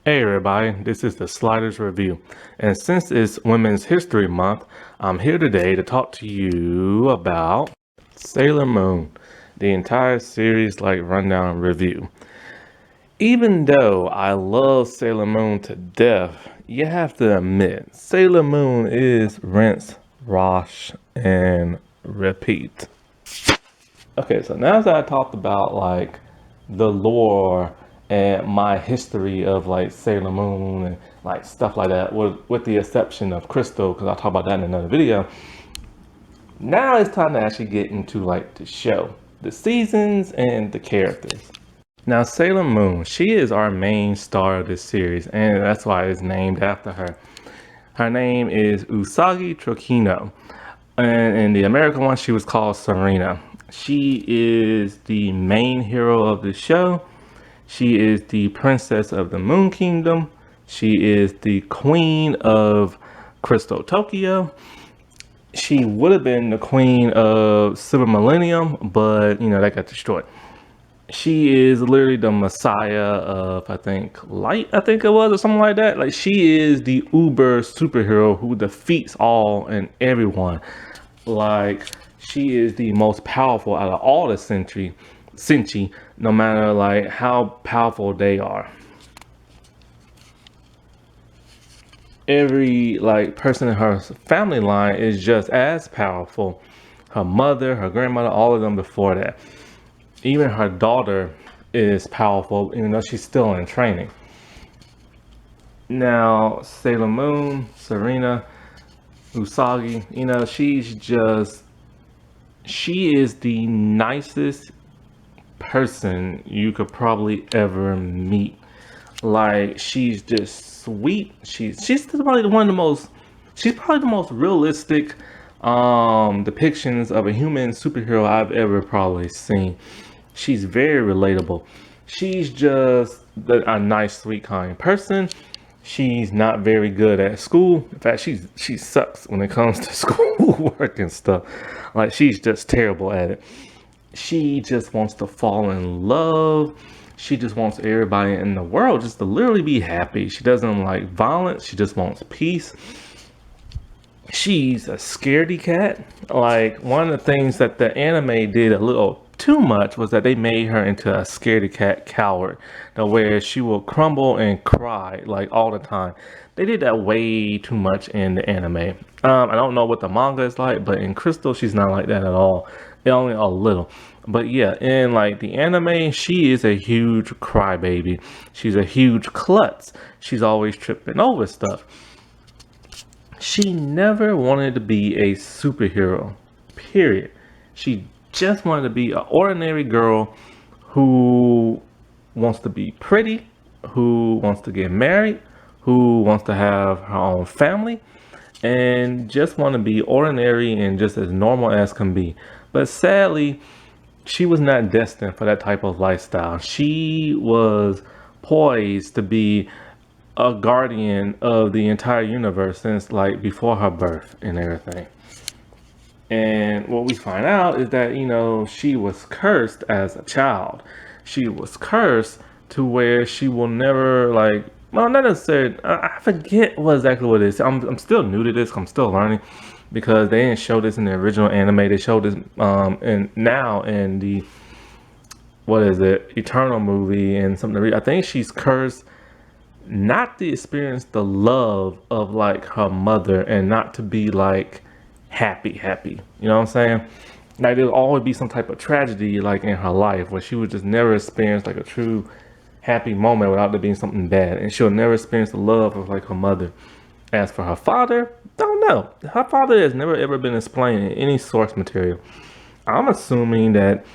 Hey everybody, this is the Sliders Review, and since it's Women's History Month, I'm here today to talk to you about Sailor Moon, the entire series rundown review. Even though I love Sailor Moon to death, you have to admit, Sailor Moon is rinse, wash, and repeat. Okay, so now that I talked about the lore and my history of Sailor Moon and stuff like that, with the exception of Crystal, because I'll talk about that in another video. Now it's time to actually get into the show, the seasons, and the characters. Now Sailor Moon, she is our main star of this series, and that's why it's named after her. Her name is Usagi Trokino, and in the American one, she was called Serena. She is the main hero of the show. She is the princess of the Moon Kingdom. She is the queen of Crystal Tokyo. She would have been the queen of Super Millennium, but that got destroyed. She is literally the messiah of, I think, light, I think it was, or something like that. She is the uber superhero who defeats all and everyone. She is the most powerful out of all the Senshi, no matter how powerful they are. Every person in her family line is just as powerful. Her mother, her grandmother, all of them before that. Even her daughter is powerful, even though she's still in training. Now, Sailor Moon, Serena, Usagi, she is the nicest person you could probably ever meet. She's just sweet. She's probably the most realistic depictions of a human superhero I've ever probably seen. She's very relatable. She's just a nice, sweet, kind person. She's not very good at school. In fact, she sucks when it comes to schoolwork and stuff. She's just terrible at it. She just wants to fall in love. She just wants everybody in the world just to literally be happy. She doesn't like violence. She just wants peace. She's a scaredy cat. One of the things that the anime did a little too much was that they made her into a scaredy cat coward, where she will crumble and cry all the time. They did that way too much in the anime. I don't know what the manga is like, but in Crystal, she's not like that at all. Only a little. But yeah, in the anime, she is a huge crybaby. She's a huge klutz. She's always tripping over stuff. She never wanted to be a superhero, period. She just wanted to be an ordinary girl who wants to be pretty, who wants to get married, who wants to have her own family, and just want to be ordinary and just as normal as can be. But sadly, she was not destined for that type of lifestyle. She was poised to be a guardian of the entire universe since before her birth and everything. And what we find out is that, she was cursed as a child. She was cursed to where she will never well, not necessarily, I forget exactly what it is. I'm still new to this. I'm still learning because they didn't show this in the original anime. They showed this and now in the, what is it, Eternal movie and something. I think she's cursed not to experience the love of her mother and not to be happy. You know what I'm saying? There'll always be some type of tragedy in her life where she would just never experience a true happy moment without there being something bad, and she'll never experience the love of her mother. As for her father, don't know. Her father has never ever been explained in any source material. I'm assuming that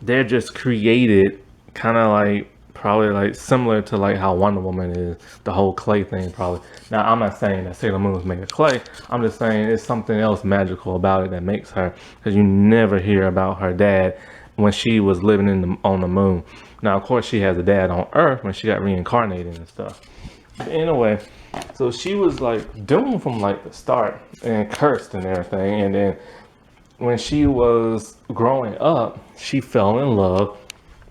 they're just created kind of probably similar to how Wonder Woman is, the whole clay thing probably. Now I'm not saying that Sailor Moon was made of clay. I'm just saying it's something else magical about it that makes her, because you never hear about her dad when she was living on the moon. Now of course she has a dad on Earth when she got reincarnated and stuff. But anyway, so she was doomed from the start and cursed and everything. And then when she was growing up, she fell in love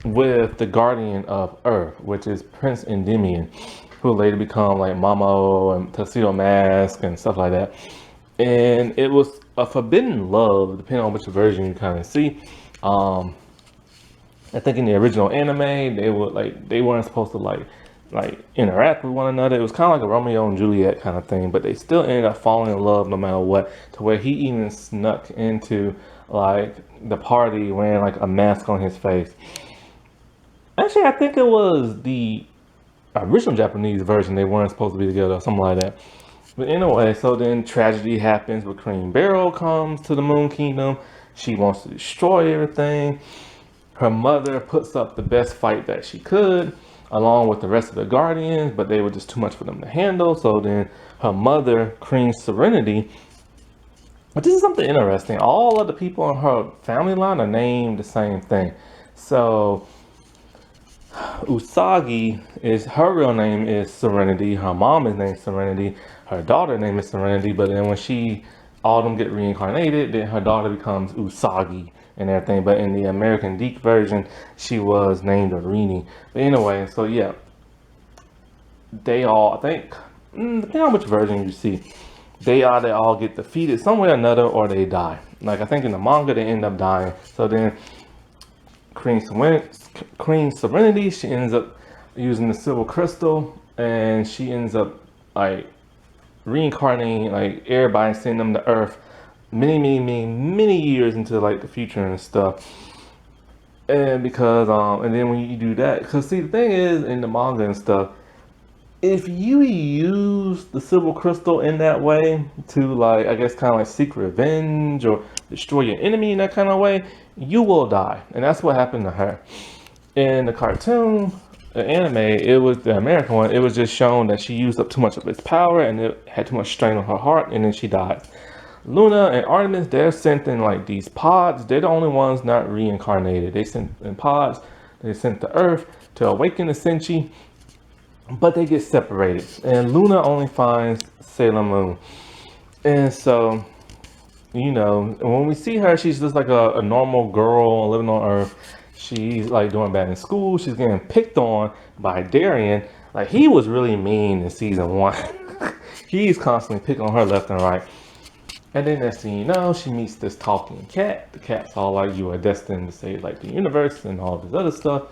with the guardian of Earth, which is Prince Endymion, who later become like Mamo and Tuxedo Mask and stuff like that. And it was a forbidden love, depending on which version you kind of see. I think in the original anime, they weren't supposed to like interact with one another. It was kind of like a Romeo and Juliet kind of thing, but they still ended up falling in love no matter what. To where he even snuck into like the party wearing like a mask on his face. Actually, I think it was the original Japanese version. They weren't supposed to be together or something like that. But anyway, so then tragedy happens. When Queen Beryl comes to the Moon Kingdom, she wants to destroy everything. Her mother puts up the best fight that she could, along with the rest of the Guardians, but they were just too much for them to handle. So then her mother, Queen Serenity, but this is something interesting. All of the people in her family line are named the same thing. So Usagi is her real name is Serenity. Her mom is named Serenity. Her daughter name is Serenity. But then when all of them get reincarnated, then her daughter becomes Usagi and everything. But in the American Deke version, she was named Arini. But anyway, so yeah, they all, I think, depending on which version you see, they all get defeated some way or another, or they die. Like I think in the manga, they end up dying. So then Queen Serenity, she ends up using the silver crystal, and she ends up like reincarnating like everybody, sending them to Earth many years into like the future and stuff. And because and then when you do that, because see the thing is in the manga and stuff, if you use the silver crystal in that way to like, I guess kind of like seek revenge or destroy your enemy in that kind of way, you will die. And that's what happened to her. In the cartoon, the anime, it was the American one, it was just shown that she used up too much of its power and it had too much strain on her heart, and then she died. Luna and Artemis, they're sent in like these pods. They're the only ones not reincarnated. They sent in pods. They sent to Earth to awaken the Senshi, but they get separated. And Luna only finds Sailor Moon. And so, you know, when we see her, she's just like a normal girl living on Earth. She's like doing bad in school. She's getting picked on by Darien. Like he was really mean in season 1. He's constantly picking on her left and right. And then next thing you know, she meets this talking cat. The cat's all like, you are destined to save like the universe and all this other stuff.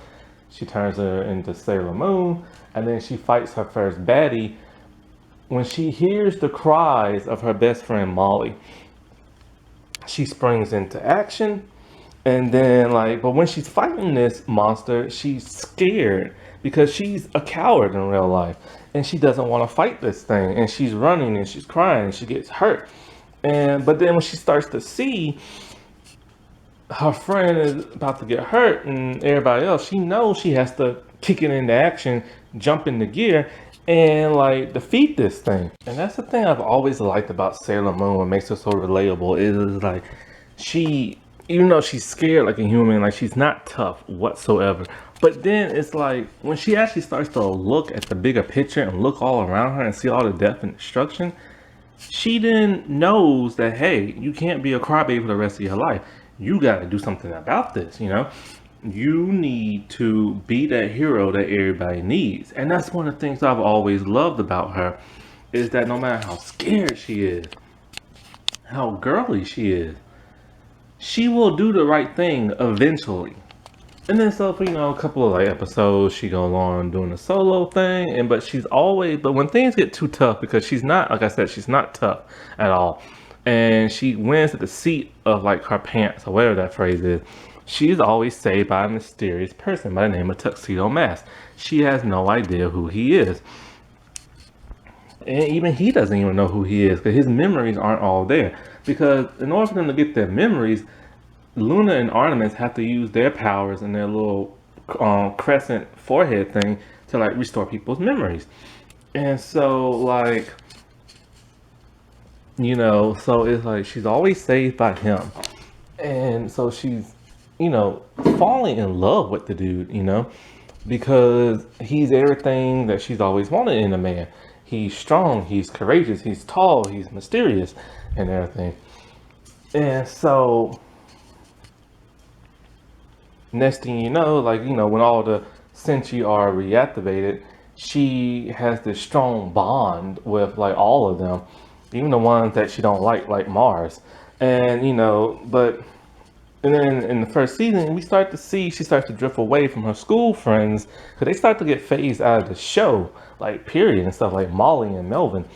She turns her into Sailor Moon, and then she fights her first baddie. When she hears the cries of her best friend Molly, she springs into action. And then but when she's fighting this monster, she's scared because she's a coward in real life. And she doesn't want to fight this thing. And she's running and she's crying and she gets hurt. But then when she starts to see her friend is about to get hurt and everybody else, she knows she has to kick it into action, jump into gear, and like defeat this thing. And that's the thing I've always liked about Sailor Moon. What makes her so relatable is like even though she's scared like a human, like she's not tough whatsoever. But then it's like when she actually starts to look at the bigger picture and look all around her and see all the death and destruction, she then knows that, hey, you can't be a crybaby for the rest of your life. You got to do something about this, you know? You need to be that hero that everybody needs. And that's one of the things I've always loved about her, is that no matter how scared she is, how girly she is, she will do the right thing eventually. And then so for, a couple of like episodes, she goes on doing a solo thing, but when things get too tough, because she's not, like I said, she's not tough at all. And she wins at the seat of like her pants, or whatever that phrase is. She's always saved by a mysterious person by the name of Tuxedo Mask. She has no idea who he is. And even he doesn't even know who he is, because his memories aren't all there. Because in order for them to get their memories, Luna and Artemis have to use their powers and their little crescent forehead thing to like restore people's memories. And so so it's like she's always saved by him. And so she's, falling in love with the dude, because he's everything that she's always wanted in a man. He's strong, he's courageous, he's tall, he's mysterious and everything. And so Next thing you know, like, when all the senshi are reactivated, she has this strong bond with like all of them, even the ones that she don't like Mars. And but and then in the first season, we start to see she starts to drift away from her school friends because they start to get phased out of the show, like period and stuff like Molly and Melvin.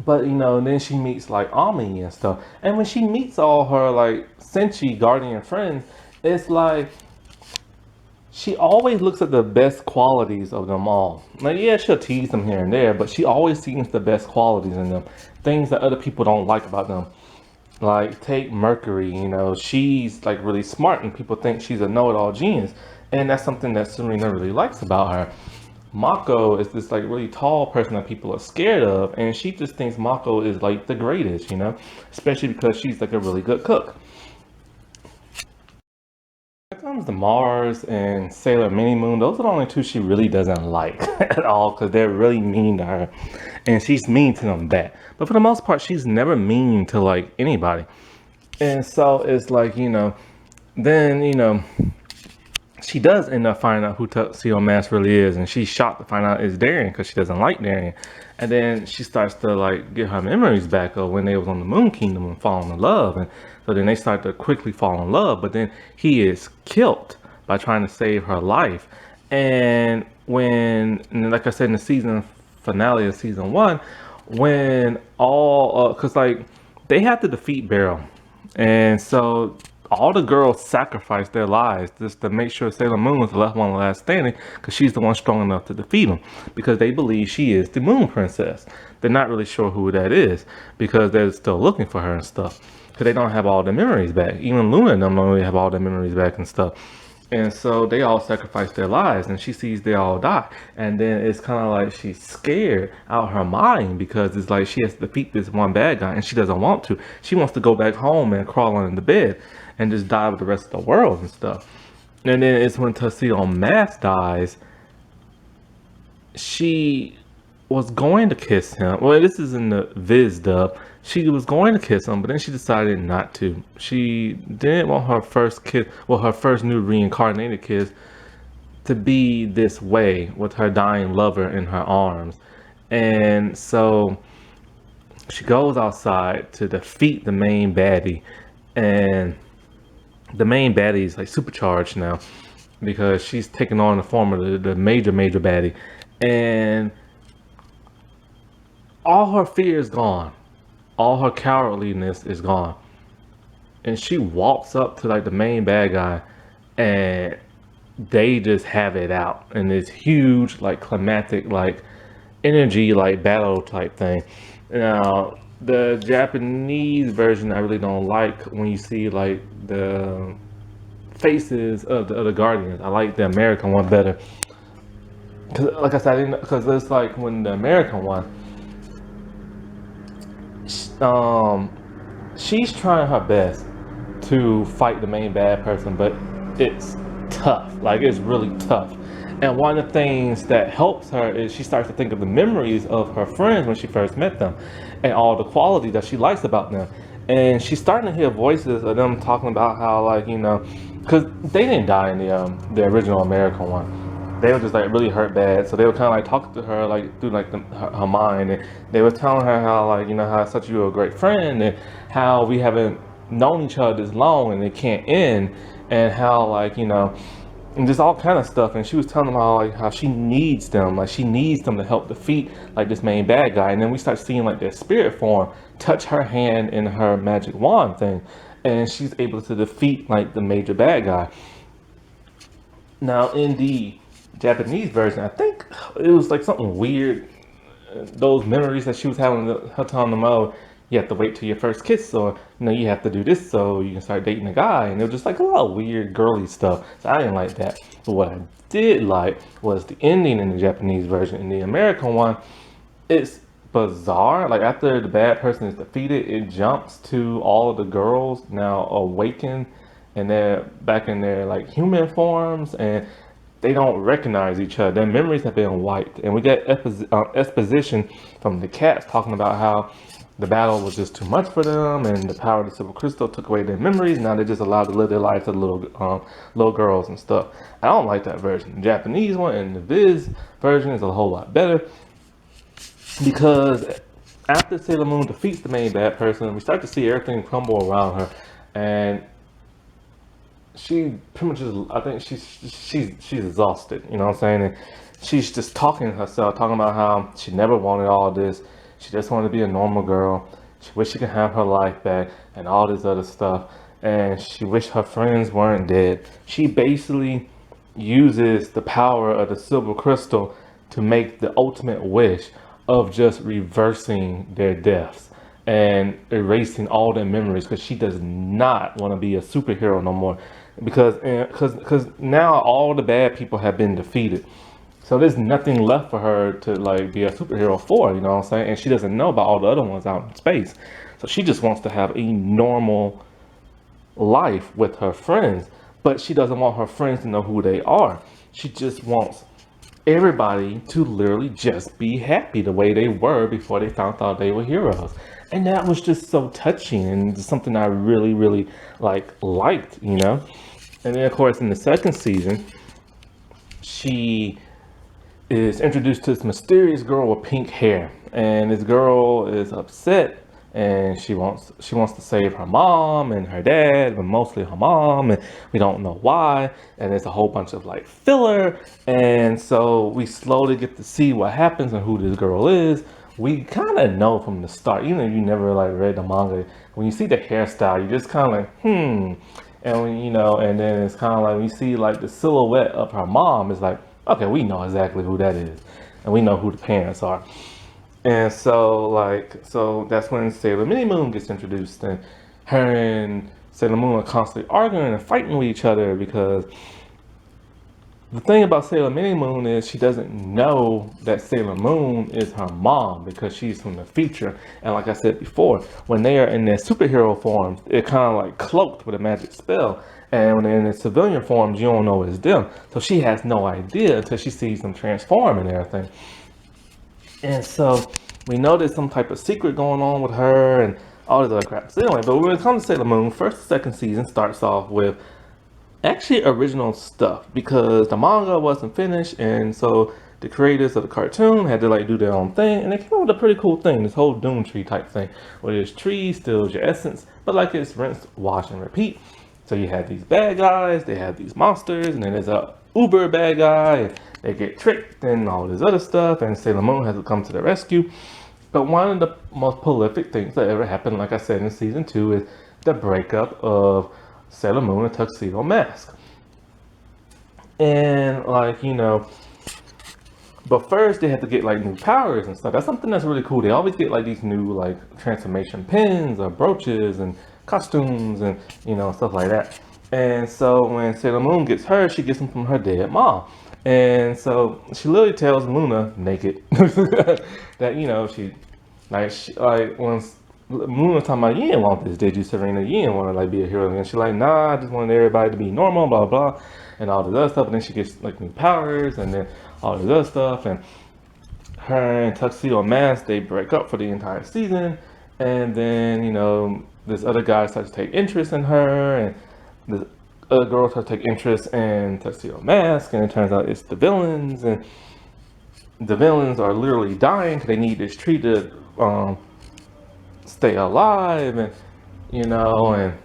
But then she meets like Ami and stuff. And when she meets all her like Senshi guardian friends, it's like she always looks at the best qualities of them all. Like, yeah, she'll tease them here and there, but she always sees the best qualities in them, things that other people don't like about them. Like, take Mercury, she's like really smart and people think she's a know-it-all genius. And that's something that Serena really likes about her. Mako is this like really tall person that people are scared of, and she just thinks Mako is like the greatest, especially because she's like a really good cook. When it comes to Mars and Sailor Mini Moon, those are the only two she really doesn't like at all because they're really mean to her, and she's mean to them back. But for the most part, she's never mean to like anybody, and so it's like then she does end up finding out who Tuxedo Mask really is, and she's shocked to find out it's Darian because she doesn't like Darian. And then she starts to like get her memories back of when they was on the Moon Kingdom and falling in love, and so then they start to quickly fall in love. But then he is killed by trying to save her life. And like I said in the season finale of season 1, when all because like they have to defeat Beryl, and so all the girls sacrificed their lives just to make sure Sailor Moon was the last one last standing because she's the one strong enough to defeat him because they believe she is the Moon Princess. They're not really sure who that is because they're still looking for her and stuff because they don't have all their memories back. Even Luna and them don't really have all their memories back and stuff. And so they all sacrifice their lives and she sees they all die. And then it's kind of like she's scared out of her mind because it's like she has to defeat this one bad guy and she doesn't want to. She wants to go back home and crawl under the bed and just die with the rest of the world and stuff. And then it's when Tuxedo Mask dies, she was going to kiss him. Well, this is in the Viz dub. She was going to kiss him, but then she decided not to. She didn't want her first kiss, well, her first new reincarnated kiss, to be this way with her dying lover in her arms. And so she goes outside to defeat the main baddie. And the main baddie is like supercharged now because she's taking on the form of the major baddie. And all her fear is gone. All her cowardliness is gone. And she walks up to like the main bad guy and they just have it out in this huge like climactic like energy like battle type thing. Now the Japanese version I really don't like when you see like the faces of the other Guardians. I like the American one better. Cause like I said, because it's like when the American one, she's trying her best to fight the main bad person, but it's tough. Like it's really tough. And one of the things that helps her is she starts to think of the memories of her friends when she first met them and all the qualities that she likes about them. And she's starting to hear voices of them talking about how like, because they didn't die in the original American one. They were just like really hurt bad, so they were kind of like talking to her like through like her mind, and they were telling her how like how such you were a great friend, and how we haven't known each other this long and it can't end, and how like and just all kind of stuff. And she was telling them how she needs them, like she needs them to help defeat like this main bad guy. And then we start seeing like their spirit form touch her hand in her magic wand thing, and she's able to defeat like the major bad guy. Now in the Japanese version, I think it was like something weird. Those memories that she was having, her telling them, oh, you have to wait till your first kiss, or you have to do this so you can start dating a guy. And it was just like a lot of weird girly stuff. So I didn't like that. But what I did like was the ending in the Japanese version. In the American one, it's bizarre. Like after the bad person is defeated, it jumps to all of the girls now awakened, and they're back in their like human forms, and they don't recognize each other. Their memories have been wiped. And we get exposition from the cats talking about how the battle was just too much for them, and the power of the silver crystal took away their memories. Now they're just allowed to live their lives as little girls and stuff. I don't like that version. The Japanese one and the Viz version is a whole lot better, because after Sailor Moon defeats the main bad person, we start to see everything crumble around her, and she pretty much is, I think she's exhausted, you know what I'm saying? And she's just talking to herself, talking about how she never wanted all this. She just wanted to be a normal girl. She wished she could have her life back and all this other stuff. And she wished her friends weren't dead. She basically uses the power of the silver crystal to make the ultimate wish of just reversing their deaths and erasing all their memories, because she does not want to be a superhero no more, because now all the bad people have been defeated. So there's nothing left for her to like be a superhero for, you know what I'm saying? And she doesn't know about all the other ones out in space. So she just wants to have a normal life with her friends, but she doesn't want her friends to know who they are. She just wants everybody to literally just be happy the way they were before they found out they were heroes. And that was just so touching, and something I really, really liked, you know? And then of course in the second season, she is introduced to this mysterious girl with pink hair, and this girl is upset, and she wants to save her mom and her dad, but mostly her mom, and we don't know why. And there's a whole bunch of like filler, and so we slowly get to see what happens and who this girl is. We kind of know from the start, even if you never like read the manga, when you see the hairstyle, you just kind of like and when, you know, and then it's kind of like when you see like the silhouette of her mom, it's like, okay, we know exactly who that is, and we know who the parents are. And so that's when Sailor Mini Moon gets introduced, and her and Sailor Moon are constantly arguing and fighting with each other, because the thing about Sailor Mini Moon is she doesn't know that Sailor Moon is her mom, because she's from the future. And like I said before, when they are in their superhero forms, they're kind of like cloaked with a magic spell. And when they're in their civilian forms, you don't know it's them. So she has no idea until she sees them transform and everything. And so we know there's some type of secret going on with her and all this other crap. So anyway, but when it comes to Sailor Moon, first and second season starts off with actually original stuff, because the manga wasn't finished, and so the creators of the cartoon had to like do their own thing, and they came up with a pretty cool thing, this whole Doom Tree type thing, where this tree steals your essence, but like it's rinse, wash, and repeat. So you have these bad guys, they have these monsters, and then there's a uber bad guy, and they get tricked and all this other stuff, and Sailor Moon has to come to the rescue. But one of the most prolific things that ever happened, like I said in season 2, is the breakup of Sailor Moon and Tuxedo Mask. And like, you know, but first they had to get like new powers and stuff. That's something that's really cool. They always get like these new like transformation pins or brooches and costumes and, you know, stuff like that. And so when Sailor Moon gets her, she gets them from her dead mom. And so she literally tells Luna naked that, you know, when Moon was talking about, you didn't want this, did you, Serena? You didn't want to like be a hero. And she's like, nah, I just wanted everybody to be normal, blah, blah, and all this other stuff. And then she gets like new powers and then all this other stuff. And her and Tuxedo Mask, they break up for the entire season. And then, you know, this other guy starts to take interest in her, and this other girl starts to take interest in Tuxedo Mask. And it turns out it's the villains. And the villains are literally dying because they need this tree to stay alive, and you know, and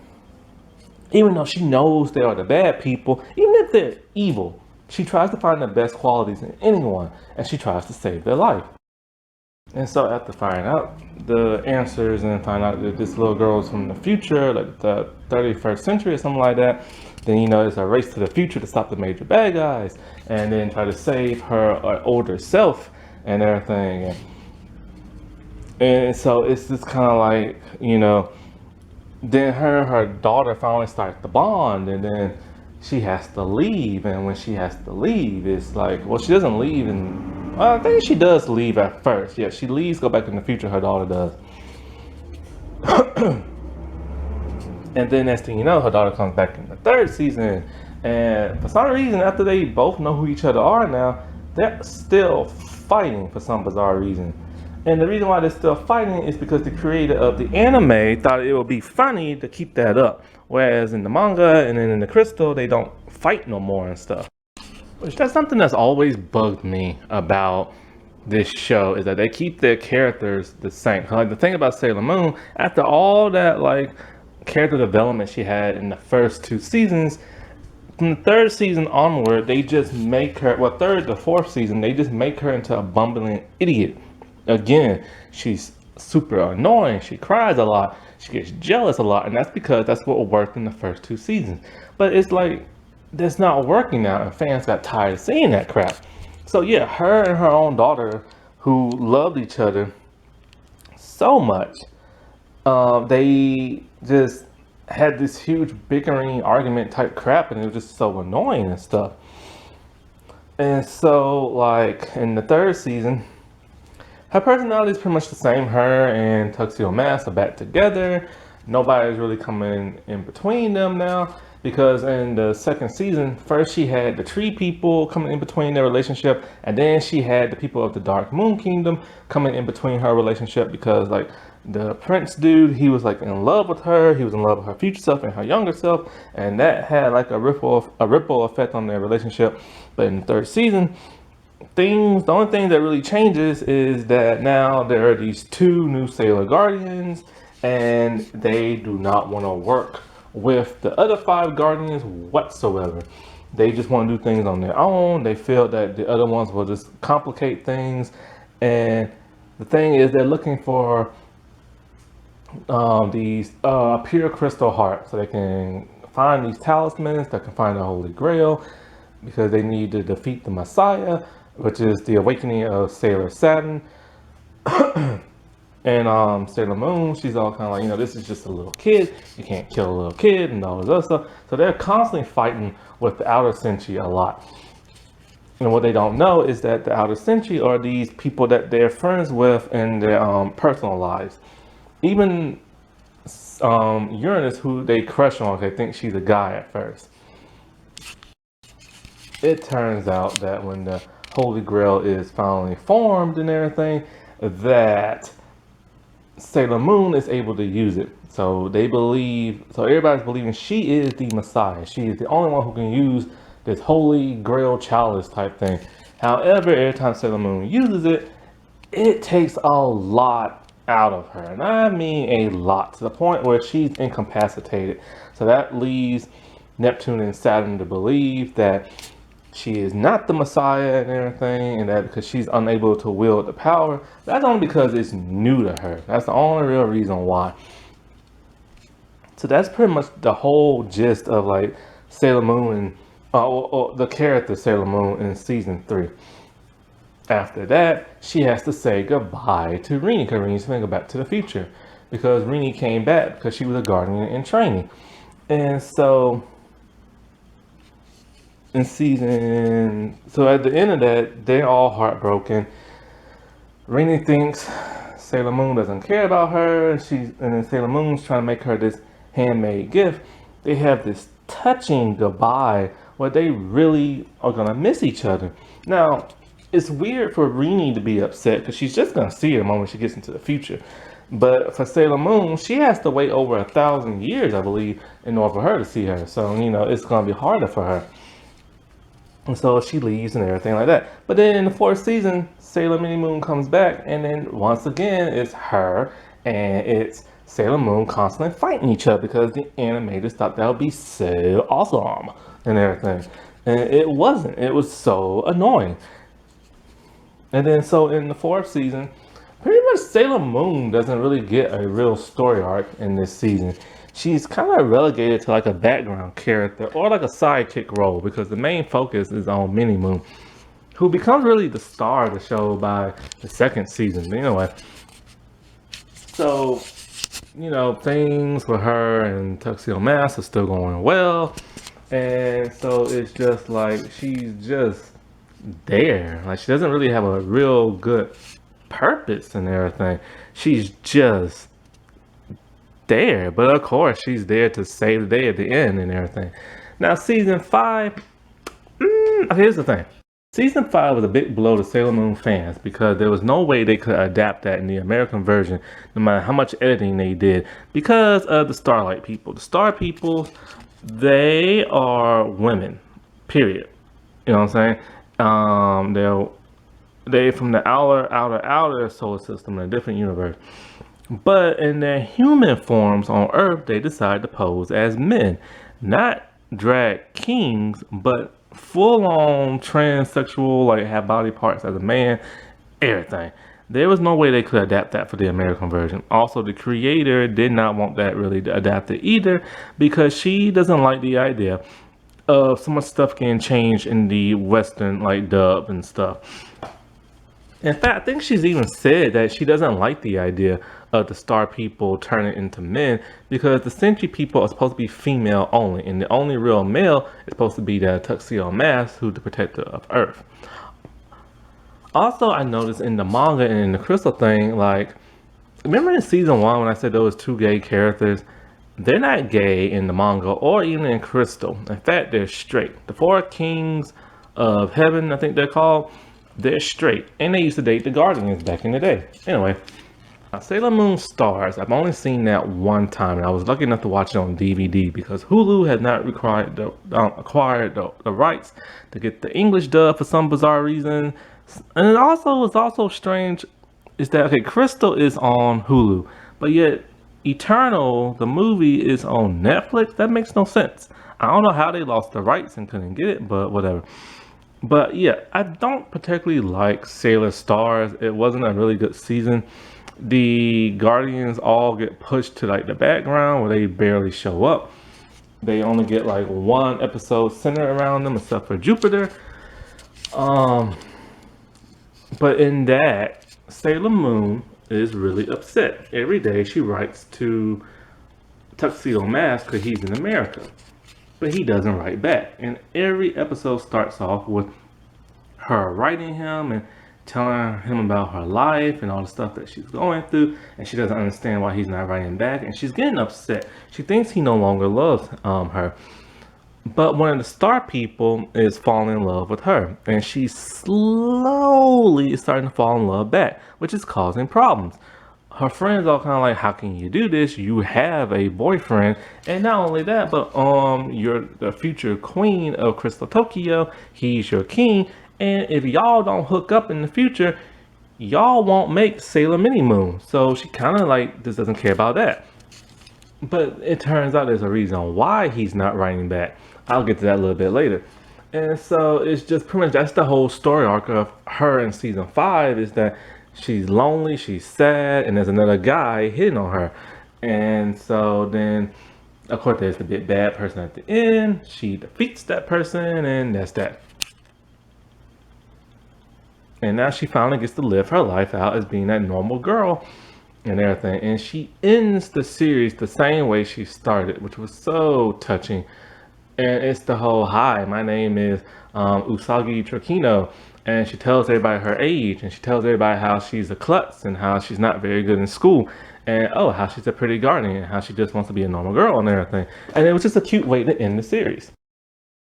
even though she knows they are the bad people, even if they're evil, she tries to find the best qualities in anyone, and she tries to save their life. And so after finding out the answers and find out that this little girl is from the future, like the 31st century or something like that, then, you know, it's a race to the future to stop the major bad guys, and then try to save her older self and everything. And so it's just kind of like, you know, then her daughter finally starts to bond, and then she has to leave. And when she has to leave, it's like, well, she doesn't leave, and I think she does leave at first. Yeah, she leaves, go back in the future, her daughter does. And then next thing you know, her daughter comes back in the third season. And for some reason, after they both know who each other are now, they're still fighting for some bizarre reason. And the reason why they're still fighting is because the creator of the anime thought it would be funny to keep that up. Whereas in the manga and then in the crystal, they don't fight no more and stuff. Which that's something that's always bugged me about this show, is that they keep their characters the same. Like the thing about Sailor Moon, after all that like character development she had in the first 2 seasons, from the third season onward, they just make her, well, third to fourth season, they just make her into a bumbling idiot. Again, she's super annoying. She cries a lot. She gets jealous a lot, and that's because that's what worked in the first 2 seasons. But it's like that's not working now, and fans got tired of seeing that crap. So yeah, her and her own daughter, who loved each other so much, they just had this huge bickering argument type crap, and it was just so annoying and stuff. And so like in the third season, her personality is pretty much the same. Her and Tuxedo Mask are back together. Nobody's really coming in between them now, because in the second season, first she had the tree people coming in between their relationship, and then she had the people of the Dark Moon Kingdom coming in between her relationship, because like the prince dude, he was like in love with her. He was in love with her future self and her younger self, and that had like a ripple effect on their relationship. But in the third season, the only thing that really changes is that now there are these 2 new Sailor Guardians, and they do not want to work with the other 5 Guardians whatsoever. They just want to do things on their own. They feel that the other ones will just complicate things, and the thing is, they're looking for these pure crystal hearts, so they can find these talismans that can find the Holy Grail, because they need to defeat the Messiah, which is the awakening of Sailor Saturn. And Sailor Moon, she's all kind of like, this is just a little kid. You can't kill a little kid and all this other stuff. So they're constantly fighting with the Outer Senshi a lot. And what they don't know is that the Outer Senshi are these people that they're friends with in their personal lives. Even Uranus, who they crush on, they think she's a guy at first. It turns out that when the Holy Grail is finally formed and everything, that Sailor Moon is able to use it. So everybody's believing she is the Messiah. She is the only one who can use this Holy Grail chalice type thing. However, every time Sailor Moon uses it, it takes a lot out of her. And I mean a lot, to the point where she's incapacitated. So that leaves Neptune and Saturn to believe that she is not the Messiah and everything, and that because she's unable to wield the power, that's only because it's new to her. That's the only real reason why. So that's pretty much the whole gist of like Sailor Moon and or the character Sailor Moon in season 3. After that, she has to say goodbye to Rini, because Rini's going to go back to the future, because Rini came back because she was a guardian in training. And so in so at the end of that, they're all heartbroken. Rini thinks Sailor Moon doesn't care about her, and then Sailor Moon's trying to make her this handmade gift. They have this touching goodbye where they really are gonna miss each other. Now, it's weird for Rini to be upset because she's just gonna see her the moment she gets into the future. But for Sailor Moon, she has to wait over 1,000 years, I believe, in order for her to see her. So, it's gonna be harder for her. And so she leaves and everything like that. But then in the 4th season, Sailor Mini Moon comes back, and then once again, it's her and it's Sailor Moon constantly fighting each other, because the animators thought that would be so awesome and everything. And it wasn't. It was so annoying. And then so in the 4th season, pretty much Sailor Moon doesn't really get a real story arc in this season. She's kind of relegated to like a background character or like a sidekick role, because the main focus is on Mini Moon, who becomes really the star of the show by the 2nd season. But anyway, so, things for her and Tuxedo Mask are still going well. And so it's just like she's just there. Like, she doesn't really have a real good purpose and everything. She's just there, but of course she's there to save the day at the end and everything. Now season 5, here's the thing. Season 5 was a big blow to Sailor Moon fans because there was no way they could adapt that in the American version, no matter how much editing they did, because of the Starlight people. The Star people, they are women, period. You know what I'm saying? They from the outer solar system in a different universe. But in their human forms on Earth, they decide to pose as men, not drag kings, but full-on transsexual, like have body parts as a man, everything. There was no way they could adapt that for the American version. Also, the creator did not want that really adapted either because she doesn't like the idea of so much stuff getting changed in the Western like dub and stuff. In fact, I think she's even said that she doesn't like the idea of the star people turning into men because the Sentry people are supposed to be female only, and the only real male is supposed to be the Tuxedo Mask, who's the protector of Earth. Also, I noticed in the manga and in the crystal thing, like, remember in season 1 when I said there was 2 gay characters? They're not gay in the manga or even in crystal. In fact, they're straight. The 4 kings of heaven, I think they're called, they're straight, and they used to date the Guardians back in the day. Anyway, Sailor Moon Stars, I've only seen that one time, and I was lucky enough to watch it on DVD because Hulu has not acquired the rights to get the English dub for some bizarre reason. And it's also strange is that, okay, Crystal is on Hulu, but yet Eternal, the movie, is on Netflix. That makes no sense. I don't know how they lost the rights and couldn't get it, but whatever. But yeah, I don't particularly like Sailor Stars. It wasn't a really good season. The Guardians all get pushed to like the background where they barely show up. They only get like one episode centered around them, except for Jupiter. But in that, Sailor Moon is really upset. Every day she writes to Tuxedo Mask because he's in America. But he doesn't write back. And every episode starts off with her writing him and telling him about her life and all the stuff that she's going through. And she doesn't understand why he's not writing back. And she's getting upset. She thinks he no longer loves her. But one of the star people is falling in love with her. And she slowly is starting to fall in love back, which is causing problems. Her friends are kind of like, how can you do this? You have a boyfriend. And not only that, but you're the future queen of Crystal Tokyo. He's your king. And if y'all don't hook up in the future, y'all won't make Sailor Mini Moon. So she kind of like just doesn't care about that. But it turns out there's a reason why he's not writing back. I'll get to that a little bit later. And so it's just pretty much that's the whole story arc of her in season 5 is that she's lonely, she's sad, and there's another guy hitting on her. And so then, of course, there's the big bad person at the end. She defeats that person, and that's that. And now she finally gets to live her life out as being that normal girl and everything. And she ends the series the same way she started, which was so touching. And it's the whole, hi, my name is Usagi Trekino. And she tells everybody her age, and she tells everybody how she's a klutz and how she's not very good in school, and how she's a pretty guardian, and how she just wants to be a normal girl and everything. And it was just a cute way to end the series.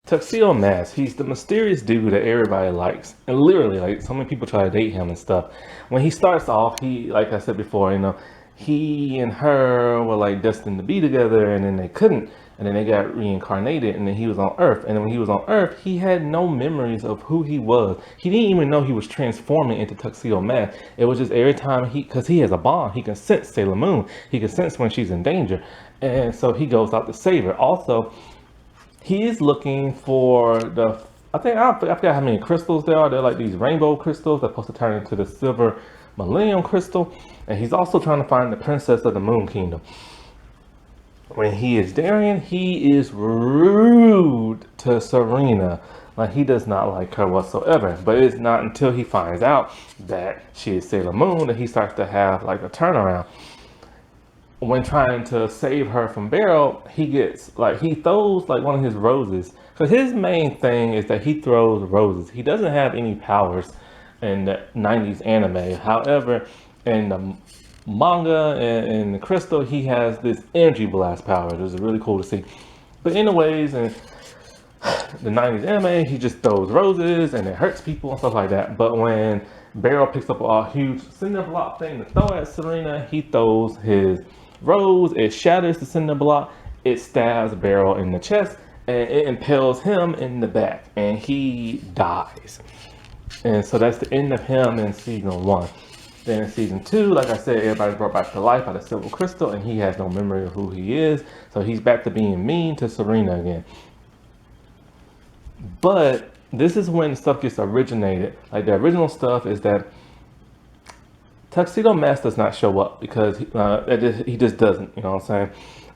Tuxedo Mask, he's the mysterious dude that everybody likes, and literally, like, so many people try to date him and stuff. When he starts off, he, like I said before, you know, he and her were like destined to be together, and then they couldn't. And then they got reincarnated, and then he was on Earth. And then when he was on Earth, he had no memories of who he was. He didn't even know he was transforming into Tuxedo Mask. It was just every time because he has a bond, he can sense Sailor Moon. He can sense when she's in danger. And so he goes out to save her. Also, he is looking for I forgot how many crystals there are. They're like these rainbow crystals that are supposed to turn into the silver millennium crystal. And he's also trying to find the princess of the Moon Kingdom. When he is Darien, he is rude to Serena. Like, he does not like her whatsoever. But it's not until he finds out that she is Sailor Moon that he starts to have like a turnaround. When trying to save her from Beryl, he throws like one of his roses. Because his main thing is that he throws roses. He doesn't have any powers in the 90s anime. However, in the manga and the crystal, he has this energy blast power. It was really cool to see. But anyways, and the 90s anime, he just throws roses and it hurts people and stuff like that. But when Beryl picks up a huge cinder block thing to throw at Serena, he throws his rose, it shatters the cinder block, it stabs Beryl in the chest, and it impales him in the back, and he dies. And so that's the end of him in season 1. Then in season 2, like I said, everybody's brought back to life by the silver crystal, and he has no memory of who he is. So he's back to being mean to Serena again. But this is when stuff gets originated. Like the original stuff is that Tuxedo Mask does not show up because he just doesn't, you know what I'm saying?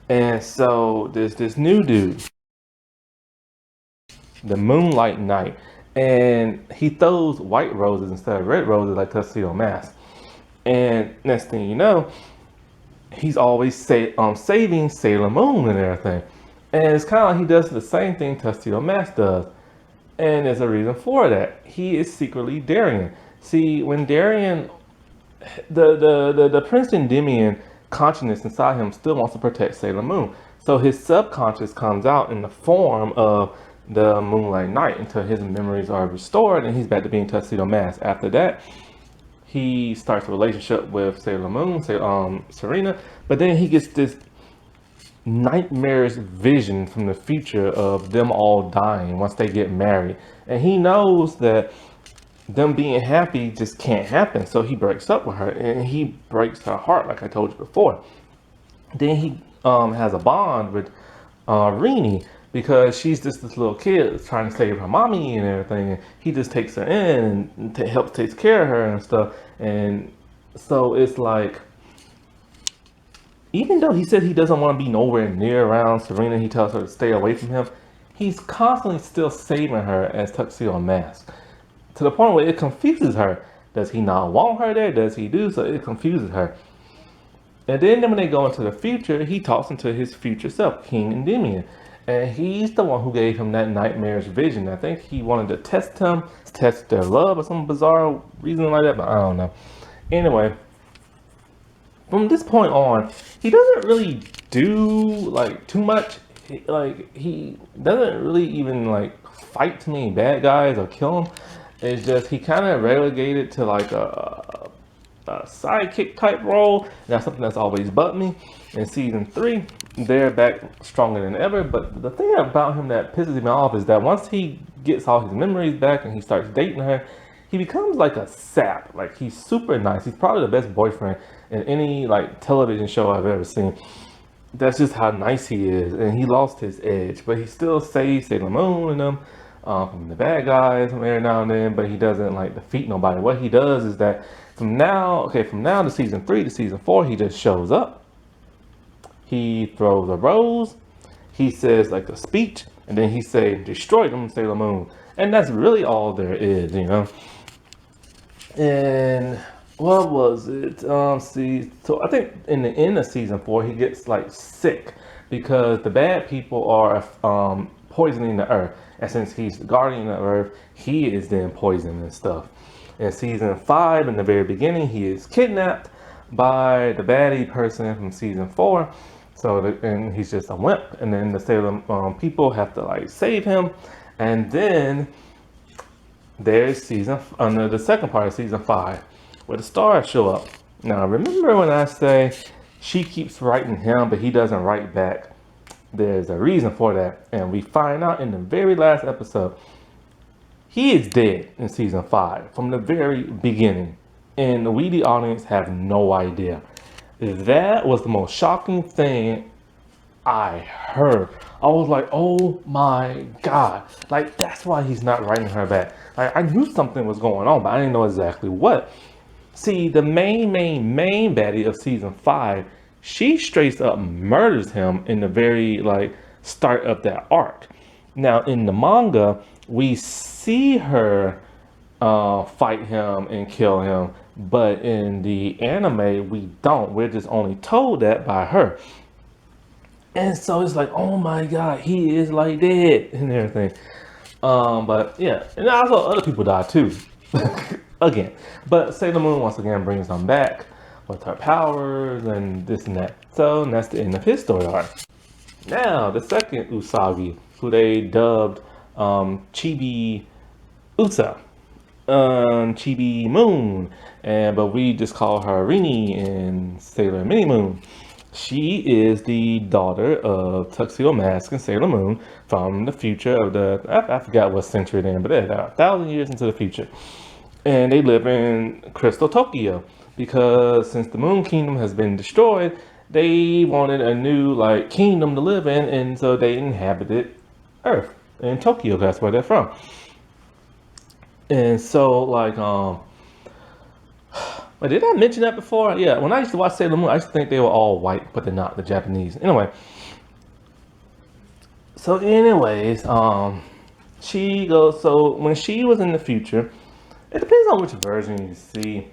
And so there's this new dude, the Moonlight Knight, and he throws white roses instead of red roses like Tuxedo Mask. And next thing you know, he's always saving Sailor Moon and everything. And it's kind of like he does the same thing Tuxedo Mask does. And there's a reason for that. He is secretly Darien. See, when Darien, the Prince Endymion consciousness inside him still wants to protect Sailor Moon. So his subconscious comes out in the form of the Moonlight Knight until his memories are restored and he's back to being Tuxedo Mask. After that, he starts a relationship with Sailor Moon, Serena, but then he gets this nightmarish vision from the future of them all dying once they get married. And he knows that them being happy just can't happen. So he breaks up with her and he breaks her heart, like I told you before. Then he has a bond with Rini because she's just this little kid trying to save her mommy and everything. And he just takes her in and helps take care of her and stuff. And so it's like, even though he said he doesn't want to be nowhere near around Serena, he tells her to stay away from him, he's constantly still saving her as Tuxedo Mask. To the point where it confuses her. Does he not want her there? Does he do? So it confuses her. And then when they go into the future, he talks into his future self, King Endymion. And he's the one who gave him that nightmarish vision. I think he wanted to test their love or some bizarre reason like that, but I don't know. Anyway, from this point on, he doesn't really do like too much. He doesn't really even like fight too many bad guys or kill them. It's just he kind of relegated to like a sidekick type role. That's something that's always bugged me. In season 3, they're back stronger than ever. But the thing about him that pisses me off is that once he gets all his memories back and he starts dating her, he becomes like a sap. Like he's super nice. He's probably the best boyfriend in any like television show I've ever seen. That's just how nice he is. And he lost his edge, but he still saves Sailor Moon and them from the bad guys from every now and then, but he doesn't like defeat nobody. What he does is that from now to season 3 to season 4, he just shows up. He throws a rose, he says like a speech, and then he say, destroy them, Sailor Moon. And that's really all there is, you know. And what was it? So I think in the end of season 4, he gets like sick because the bad people are poisoning the earth. And since he's the guardian of earth, he is then poisoning and stuff. In season 5, in the very beginning, he is kidnapped by the baddie person from season 4. And he's just a wimp. And then the Salem people have to like save him. And then there's the second part of season 5, where the stars show up. Now, remember when I say she keeps writing him, but he doesn't write back? There's a reason for that. And we find out in the very last episode, he is dead in season 5 from the very beginning. And we, the audience, have no idea. That was the most shocking thing I heard. I was like, oh my God. Like, that's why he's not writing her back. Like, I knew something was going on, but I didn't know exactly what. See, the main baddie of season 5, she straight up murders him in the very like start of that arc. Now in the manga, we see her fight him and kill him, but in the anime, we don't. We're just only told that by her. And so it's like, oh my God, he is like dead and everything. But yeah, and also other people die too. Again, but Sailor Moon once again brings them back with her powers and this and that. So and that's the end of his story arc. Now the second Usagi, who they dubbed Chibi Usa, Chibi Moon, but we just call her Rini in Sailor Mini Moon. She is the daughter of Tuxedo Mask and Sailor Moon from the future of I forgot what century they're in, but they're 1,000 years into the future. And they live in Crystal Tokyo because since the Moon Kingdom has been destroyed, they wanted a new like kingdom to live in, and so they inhabited Earth in Tokyo. That's where they're from. And so but did I mention that before? Yeah, when I used to watch Sailor Moon, I used to think they were all white, but they're not. They're Japanese. Anyway. So anyways, she goes, so when she was in the future, it depends on which version you see.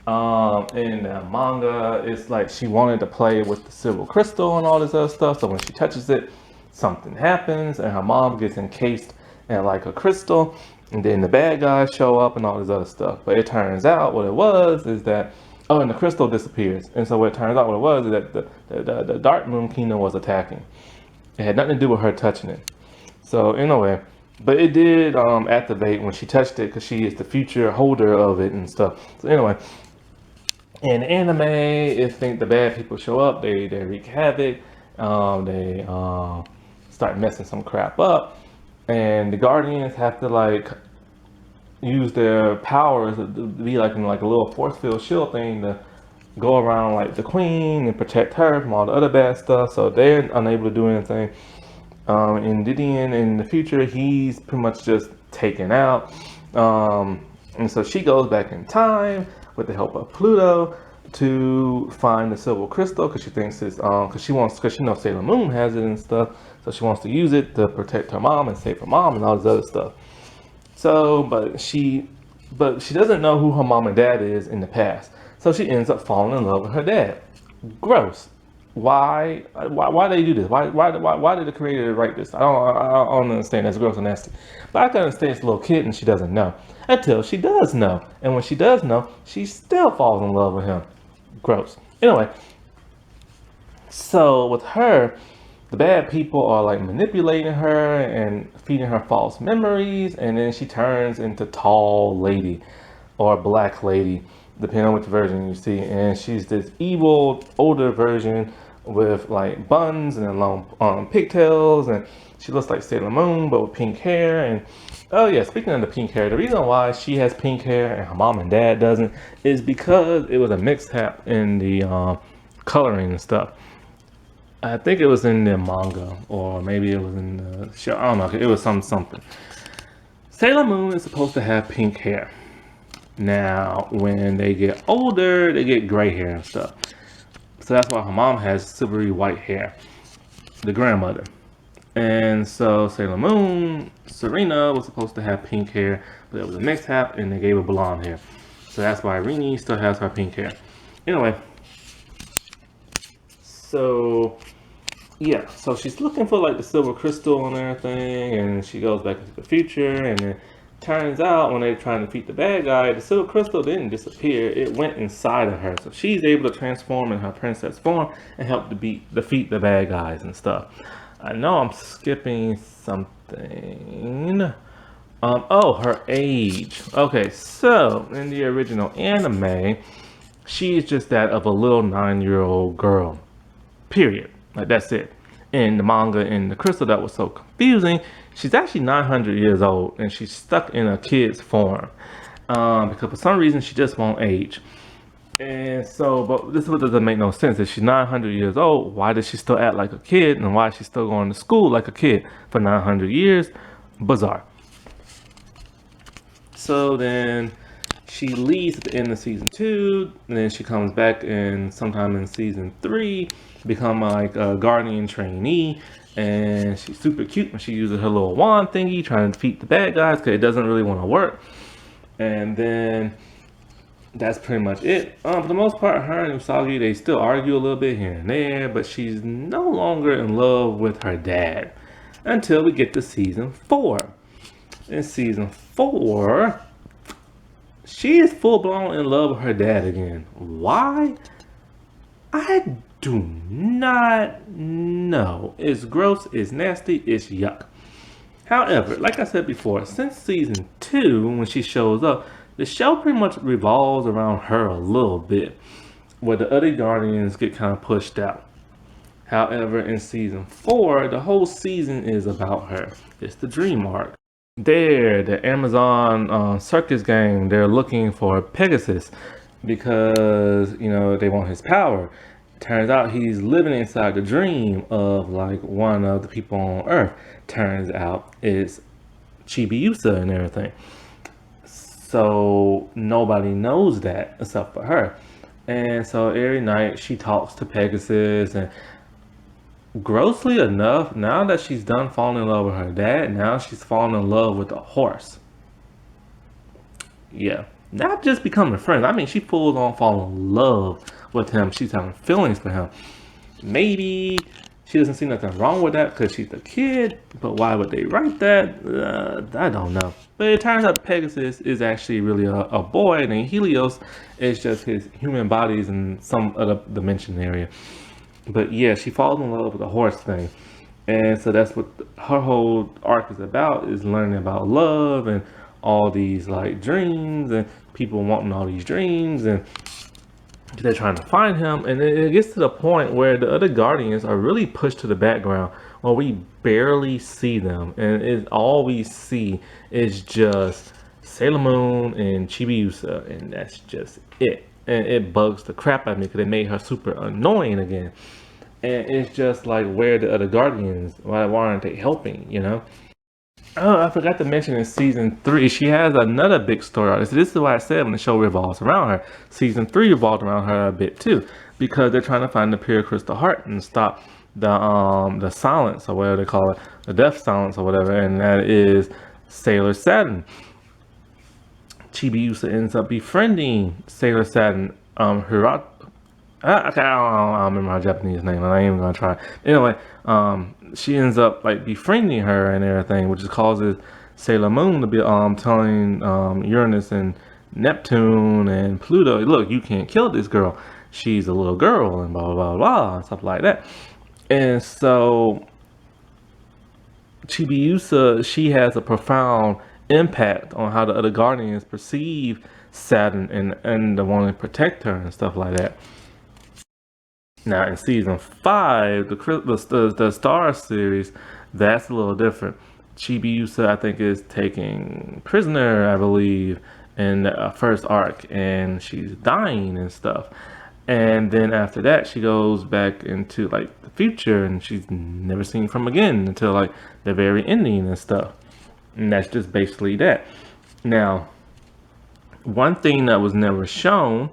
In the manga, it's like she wanted to play with the silver crystal and all this other stuff. So when she touches it, something happens, and her mom gets encased in like a crystal, and then the bad guys show up and all this other stuff. But it turns out what it was is that and the crystal disappears. And so what it turns out what it was is that the Dark Moon Kingdom was attacking. It had nothing to do with her touching it. So anyway, but it did activate when she touched it because she is the future holder of it and stuff. So anyway, in anime, if the bad people show up, they wreak havoc. They start messing some crap up, and the Guardians have to like use their powers to be like in like a little force field shield thing to go around like the queen and protect her from all the other bad stuff. So they're unable to do anything. In Didion in the future, he's pretty much just taken out. And so she goes back in time with the help of Pluto to find the silver crystal because she thinks it's because she knows Sailor Moon has it and stuff. So she wants to use it to protect her mom and save her mom and all this other stuff. So, but she doesn't know who her mom and dad is in the past. So she ends up falling in love with her dad. Gross. Why do they do this? Why did the creator write this? I don't understand. That's gross and nasty. But I can understand it's a little kid and she doesn't know until she does know. And when she does know, she still falls in love with him. Gross. Anyway, so with her, the bad people are like manipulating her and feeding her false memories, and then she turns into Tall Lady or Black Lady, depending on which version you see. And she's this evil older version with like buns and long pigtails, and she looks like Sailor Moon but with pink hair. And oh yeah, speaking of the pink hair, the reason why she has pink hair and her mom and dad doesn't is because it was a mishap in the coloring and stuff. I think it was in the manga, or maybe it was in the show. I don't know. It was something. Sailor Moon is supposed to have pink hair. Now, when they get older, they get gray hair and stuff. So that's why her mom has silvery white hair, the grandmother. And so Sailor Moon, Serena, was supposed to have pink hair, but it was a mishap, and they gave her blonde hair. So that's why Rini still has her pink hair. Anyway. So, yeah, so she's looking for like the silver crystal and everything, and she goes back into the future, and it turns out when they're trying to defeat the bad guy, the silver crystal didn't disappear, it went inside of her. So she's able to transform in her princess form and help defeat the bad guys and stuff. I know I'm skipping something. Her age. Okay, so in the original anime, she's just that of a little 9-year-old girl. Period. Like that's it. In the manga, in the crystal, that was so confusing. She's actually 900 years old and she's stuck in a kid's form because for some reason she just won't age. And so, but this is what doesn't make no sense. If she's 900 years old, why does she still act like a kid, and why is she still going to school like a kid for 900 years? Bizarre. So then she leaves at the end of season 2, and then she comes back in sometime in season 3, become like a guardian trainee, and she's super cute when she uses her little wand thingy trying to defeat the bad guys because it doesn't really want to work. And then that's pretty much it. For the most part, her and Usagi, they still argue a little bit here and there, but she's no longer in love with her dad until we get to season 4. In season 4, she is full-blown in love with her dad again. Why? I do not know. It's gross, it's nasty, it's yuck. However, like I said before, since season 2, when she shows up, the show pretty much revolves around her a little bit, where the other Guardians get kind of pushed out. However, in season 4, the whole season is about her. It's the dream arc. There, the Amazon circus gang, they're looking for Pegasus because, they want his power. Turns out he's living inside the dream of like one of the people on Earth. Turns out it's Chibiusa and everything. So nobody knows that except for her. And so every night she talks to Pegasus, and grossly enough, now that she's done falling in love with her dad, now she's falling in love with a horse. Yeah, not just becoming friends. I mean, she full on falling in love with him. She's having feelings for him. Maybe she doesn't see nothing wrong with that because she's a kid, but why would they write that? I don't know. But it turns out Pegasus is actually really a boy named Helios. It's just his human bodies in some other dimension area. But yeah, she falls in love with the horse thing. And so that's what her whole arc is about, is learning about love and all these like dreams and people wanting all these dreams, and they're trying to find him. And it gets to the point where the other Guardians are really pushed to the background, where we barely see them. And all we see is just Sailor Moon and Chibiusa, and that's just it. And it bugs the crap out of me because they made her super annoying again. And it's just like, where are the other Guardians? Why aren't they helping, Oh, I forgot to mention in season 3, she has another big story arc. This is why I said when the show revolves around her. Season 3 revolved around her a bit too, because they're trying to find the pure crystal heart and stop the silence, or whatever they call it, the death silence or whatever, and that is Sailor Saturn. Chibiusa ends up befriending Sailor Saturn, I don't remember her Japanese name, and I ain't even gonna try. Anyway, she ends up like befriending her and everything, which causes Sailor Moon to be telling Uranus and Neptune and Pluto, look, you can't kill this girl. She's a little girl, and blah blah blah blah, and stuff like that. And so Chibiusa, she has a profound impact on how the other Guardians perceive Saturn and the want to protect her and stuff like that. Now in season 5, the Star series, that's a little different. Chibiusa, I think, is taken prisoner, I believe, in the first arc, and she's dying and stuff. And then after that, she goes back into like the future, and she's never seen from again until like the very ending and stuff. And that's just basically that. Now, one thing that was never shown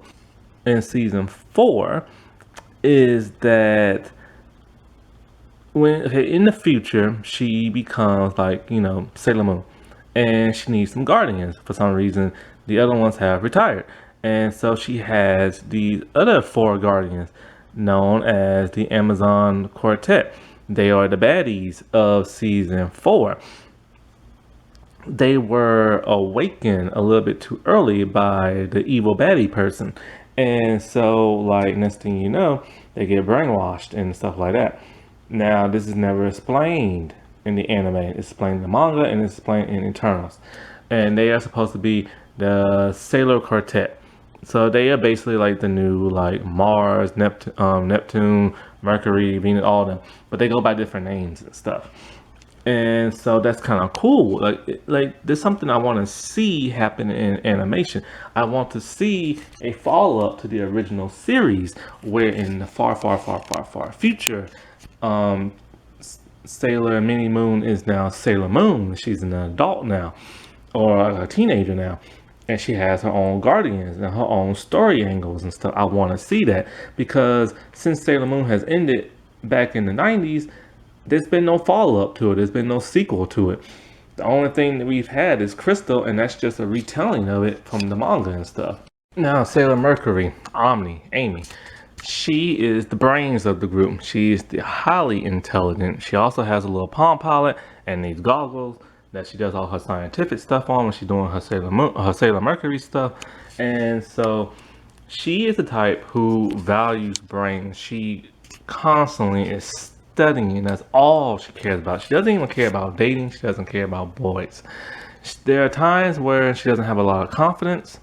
in season 4 is that when in the future she becomes like Sailor Moon, and she needs some guardians. For some reason the other ones have retired, and so she has these other 4 guardians known as the Amazon Quartet. They are the baddies of season 4. They were awakened a little bit too early by the evil baddie person. And so, like, next thing you know, they get brainwashed and stuff like that. Now, this is never explained in the anime. It's explained in the manga, and it's explained in Eternals. And they are supposed to be the Sailor Quartet. So they are basically like the new, like, Mars, Neptune, Mercury, Venus, all of them. But they go by different names and stuff. And so that's kind of cool. Like there's something I want to see happen in animation. I want to see a follow-up to the original series, where in the far future, Sailor Mini Moon is now Sailor Moon. She's an adult now, or a teenager now, and she has her own guardians and her own story angles and stuff. I want to see that, because since Sailor Moon has ended back in the 90s, there's been no follow-up to it. There's been no sequel to it. The only thing that we've had is Crystal, and that's just a retelling of it from the manga and stuff. Now, Sailor Mercury, Amy, she is the brains of the group. She's the highly intelligent. She also has a little Palm Pilot and these goggles that she does all her scientific stuff on when she's doing her Sailor Mercury stuff. And so she is the type who values brains. She constantly is studying. That's all she cares about. She doesn't even care about dating. She doesn't care about boys. There are times where she doesn't have a lot of confidence.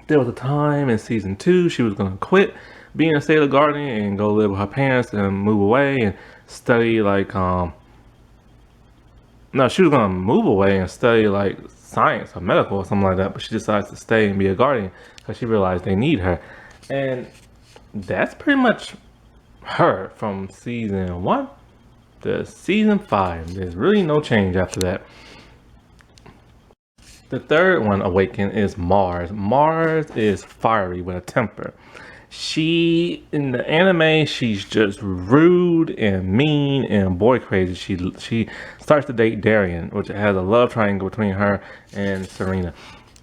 There was a time in season 2 she was going to quit being a sailor guardian and go live with her parents and move away and study like no, she was going to move away and study like science or medical or something like that, but she decides to stay and be a guardian because she realized they need her. And that's pretty much her from season 1 to season 5. There's really no change after that. The third one, Awaken, is Mars. Mars is fiery with a temper. She, in the anime, she's just rude and mean and boy crazy. She starts to date Darien, which has a love triangle between her and Serena.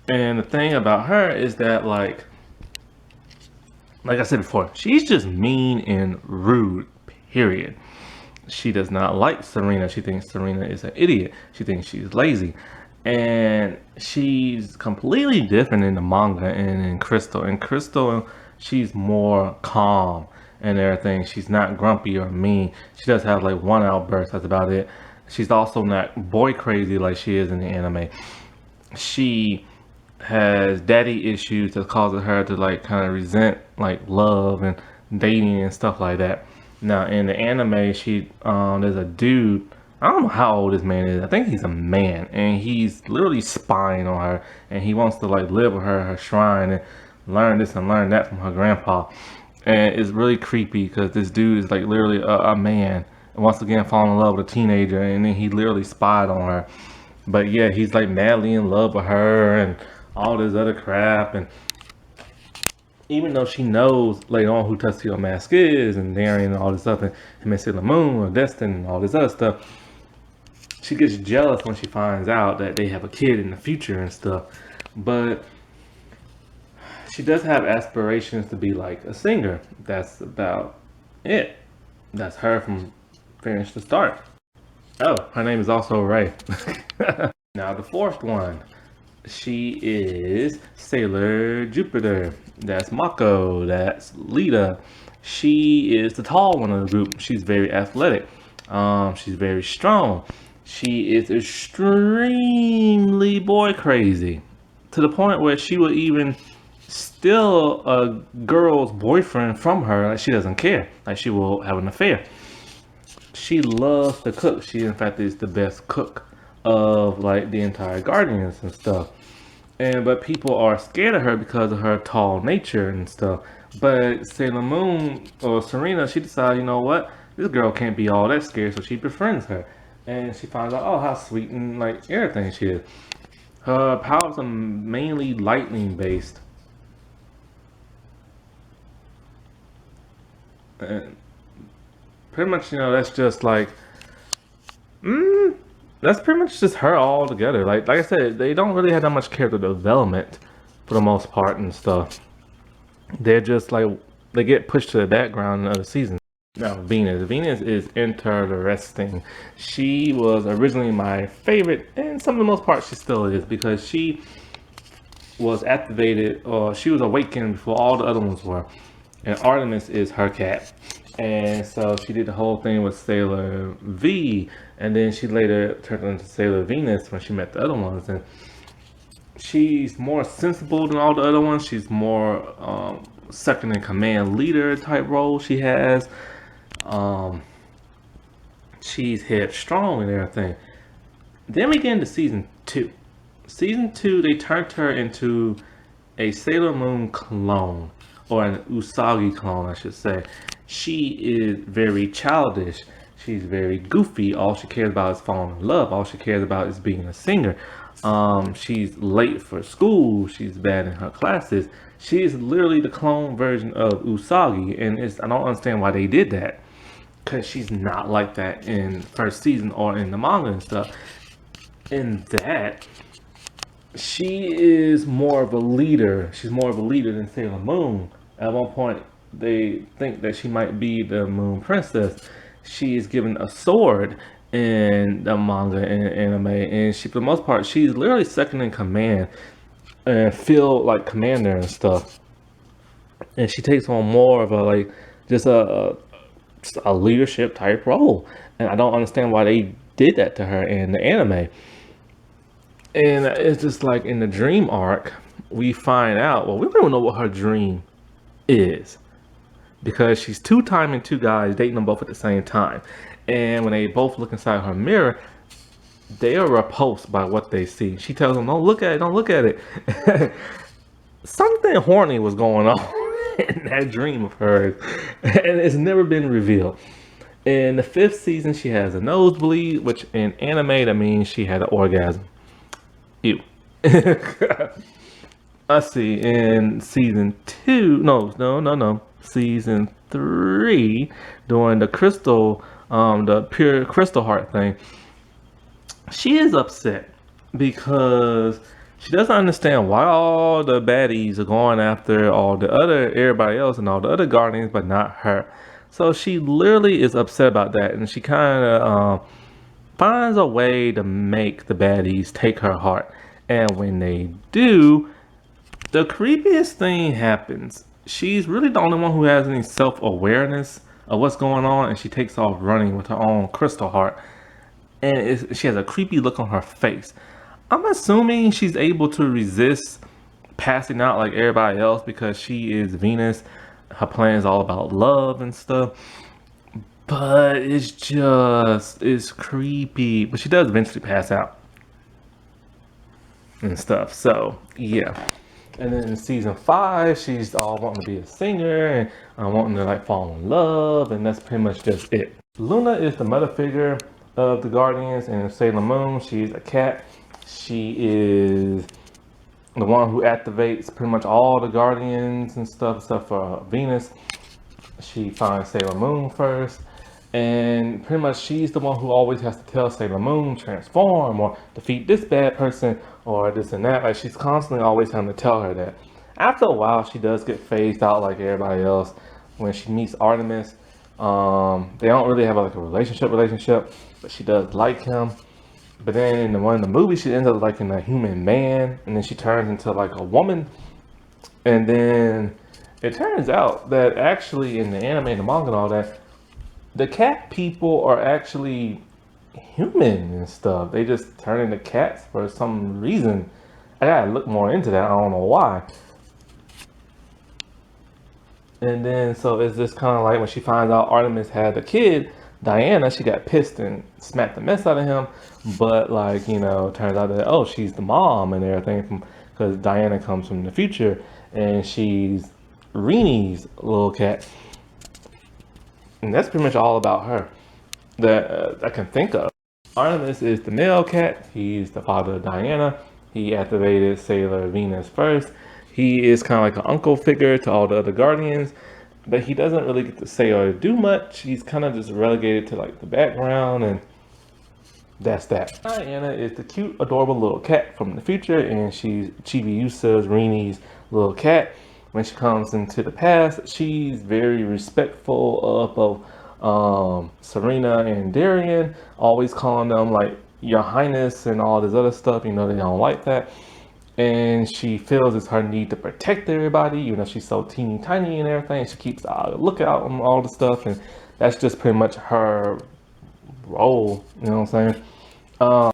And the thing about her is that, like I said before, she's just mean and rude, period. She does not like Serena. She thinks Serena is an idiot. She thinks she's lazy. And she's completely different in the manga and in Crystal. In Crystal, she's more calm and everything. She's not grumpy or mean. She does have like one outburst, that's about it. She's also not boy crazy like she is in the anime. She has daddy issues that causes her to like kind of resent like love and dating and stuff like that. Now in the anime, she there's a dude, I don't know how old this man is. I think he's a man, and he's literally spying on her, and he wants to like live with her at her shrine and learn this and learn that from her grandpa. And it's really creepy because this dude is like literally a man, and once again falling in love with a teenager, and then he literally spied on her. But yeah, he's like madly in love with her and all this other crap. And even though she knows later on who Tuxedo Mask is and Darien and all this stuff, and him and Sailor Moon or Destin and all this other stuff, she gets jealous when she finds out that they have a kid in the future and stuff. But she does have aspirations to be like a singer. That's about it. That's her from finish to start. Oh, her name is also Ray. Now the fourth one, she is Sailor Jupiter. That's Mako. That's Lita. She is the tall one of the group. She's very athletic. She's very strong. She is extremely boy crazy, to the point where she will even steal a girl's boyfriend from her. Like, she doesn't care. Like, she will have an affair. She loves to cook. She in fact is the best cook of like the entire Guardians and stuff. But people are scared of her because of her tall nature and stuff. But Sailor Moon or Serena, she decides, you know what, this girl can't be all that scared, so she befriends her. And she finds out, oh, how sweet and like everything she is. Her powers are mainly lightning based. And pretty much, you know, that's just like, that's pretty much just her all together. Like I said, they don't really have that much character development for the most part and stuff. They're just like, they get pushed to the background in other seasons. Now, Venus. Venus is interesting. She was originally my favorite, and some of the most part she still is, because she was activated, or she was awakened before all the other ones were. And Artemis is her cat. And so she did the whole thing with Sailor V, and then she later turned into Sailor Venus when she met the other ones. And she's more sensible than all the other ones. She's more second in command leader type role she has. She's headstrong and everything. Then we get into season 2. Season 2, they turned her into a Sailor Moon clone, or an Usagi clone, I should say. She is very childish. She's very goofy. All she cares about is falling in love. All she cares about is being a singer. She's late for school. She's bad in her classes. She's literally the clone version of Usagi, and I don't understand why they did that, because she's not like that in first season or in the manga and stuff. In that, she is more of a leader. She's more of a leader than Sailor Moon. At one point, they think that she might be the Moon Princess. She is given a sword in the manga and anime, and she, for the most part, she's literally second in command and feel like commander and stuff. And she takes on more of a like just a a leadership type role, and I don't understand why they did that to her in the anime. And it's just like in the dream arc, we find out. Well, we don't even know what her dream is because she's two-timing two guys, dating them both at the same time. And when they both look inside her mirror, they are repulsed by what they see. She tells them, "Don't look at it. Don't look at it." Something horny was going on in that dream of hers, and it's never been revealed. In the 5th season, she has a nosebleed, which in anime that means she had an orgasm. Ew. Let's see. In season 2, no, season 3, during the crystal, the pure crystal heart thing, she is upset because she doesn't understand why all the baddies are going after everybody else and all the other guardians, but not her. So she literally is upset about that, and she kind of finds a way to make the baddies take her heart. And when they do, the creepiest thing happens. She's really the only one who has any self-awareness of what's going on, and she takes off running with her own crystal heart. And she has a creepy look on her face. I'm assuming she's able to resist passing out like everybody else because she is Venus. Her plan is all about love and stuff. But it's creepy. But she does eventually pass out and stuff. So, yeah. And then in season 5, she's all wanting to be a singer and wanting to like fall in love. And that's pretty much just it. Luna is the mother figure of the Guardians, and Sailor Moon, she's a cat. She is the one who activates pretty much all the Guardians and stuff except for Venus. She finds Sailor Moon first, and pretty much she's the one who always has to tell Sailor Moon transform or defeat this bad person or this and that. Like, she's constantly always having to tell her that. After a while, she does get phased out like everybody else. When she meets Artemis, they don't really have like a relationship, but she does like him. But then in one of the movies, she ends up liking a human man, and then she turns into like a woman. And then it turns out that actually in the anime and the manga and all that, the cat people are actually human and stuff. They just turn into cats for some reason. I gotta look more into that. I don't know why. And then so it's just kind of like when she finds out Artemis had a kid, Diana, she got pissed and smacked the mess out of him. But like, you know, turns out that, oh, she's the mom and everything, because Diana comes from the future and she's Rini's little cat. And that's pretty much all about her that I can think of. Artemis is the male cat. He's the father of Diana. He activated Sailor Venus first. He is kind of like an uncle figure to all the other Guardians, but he doesn't really get to say or do much. He's kind of just relegated to like the background, and that's that. Diana is the cute, adorable little cat from the future, and she's Chibiusa's Rini's little cat. When she comes into the past, she's very respectful of both Serena and Darian, always calling them like Your Highness and all this other stuff. You know, they don't like that. And she feels it's her need to protect everybody, you know, she's so teeny tiny and everything. She keeps a lookout on all the stuff, and that's just pretty much her role, you know what I'm saying? Oh,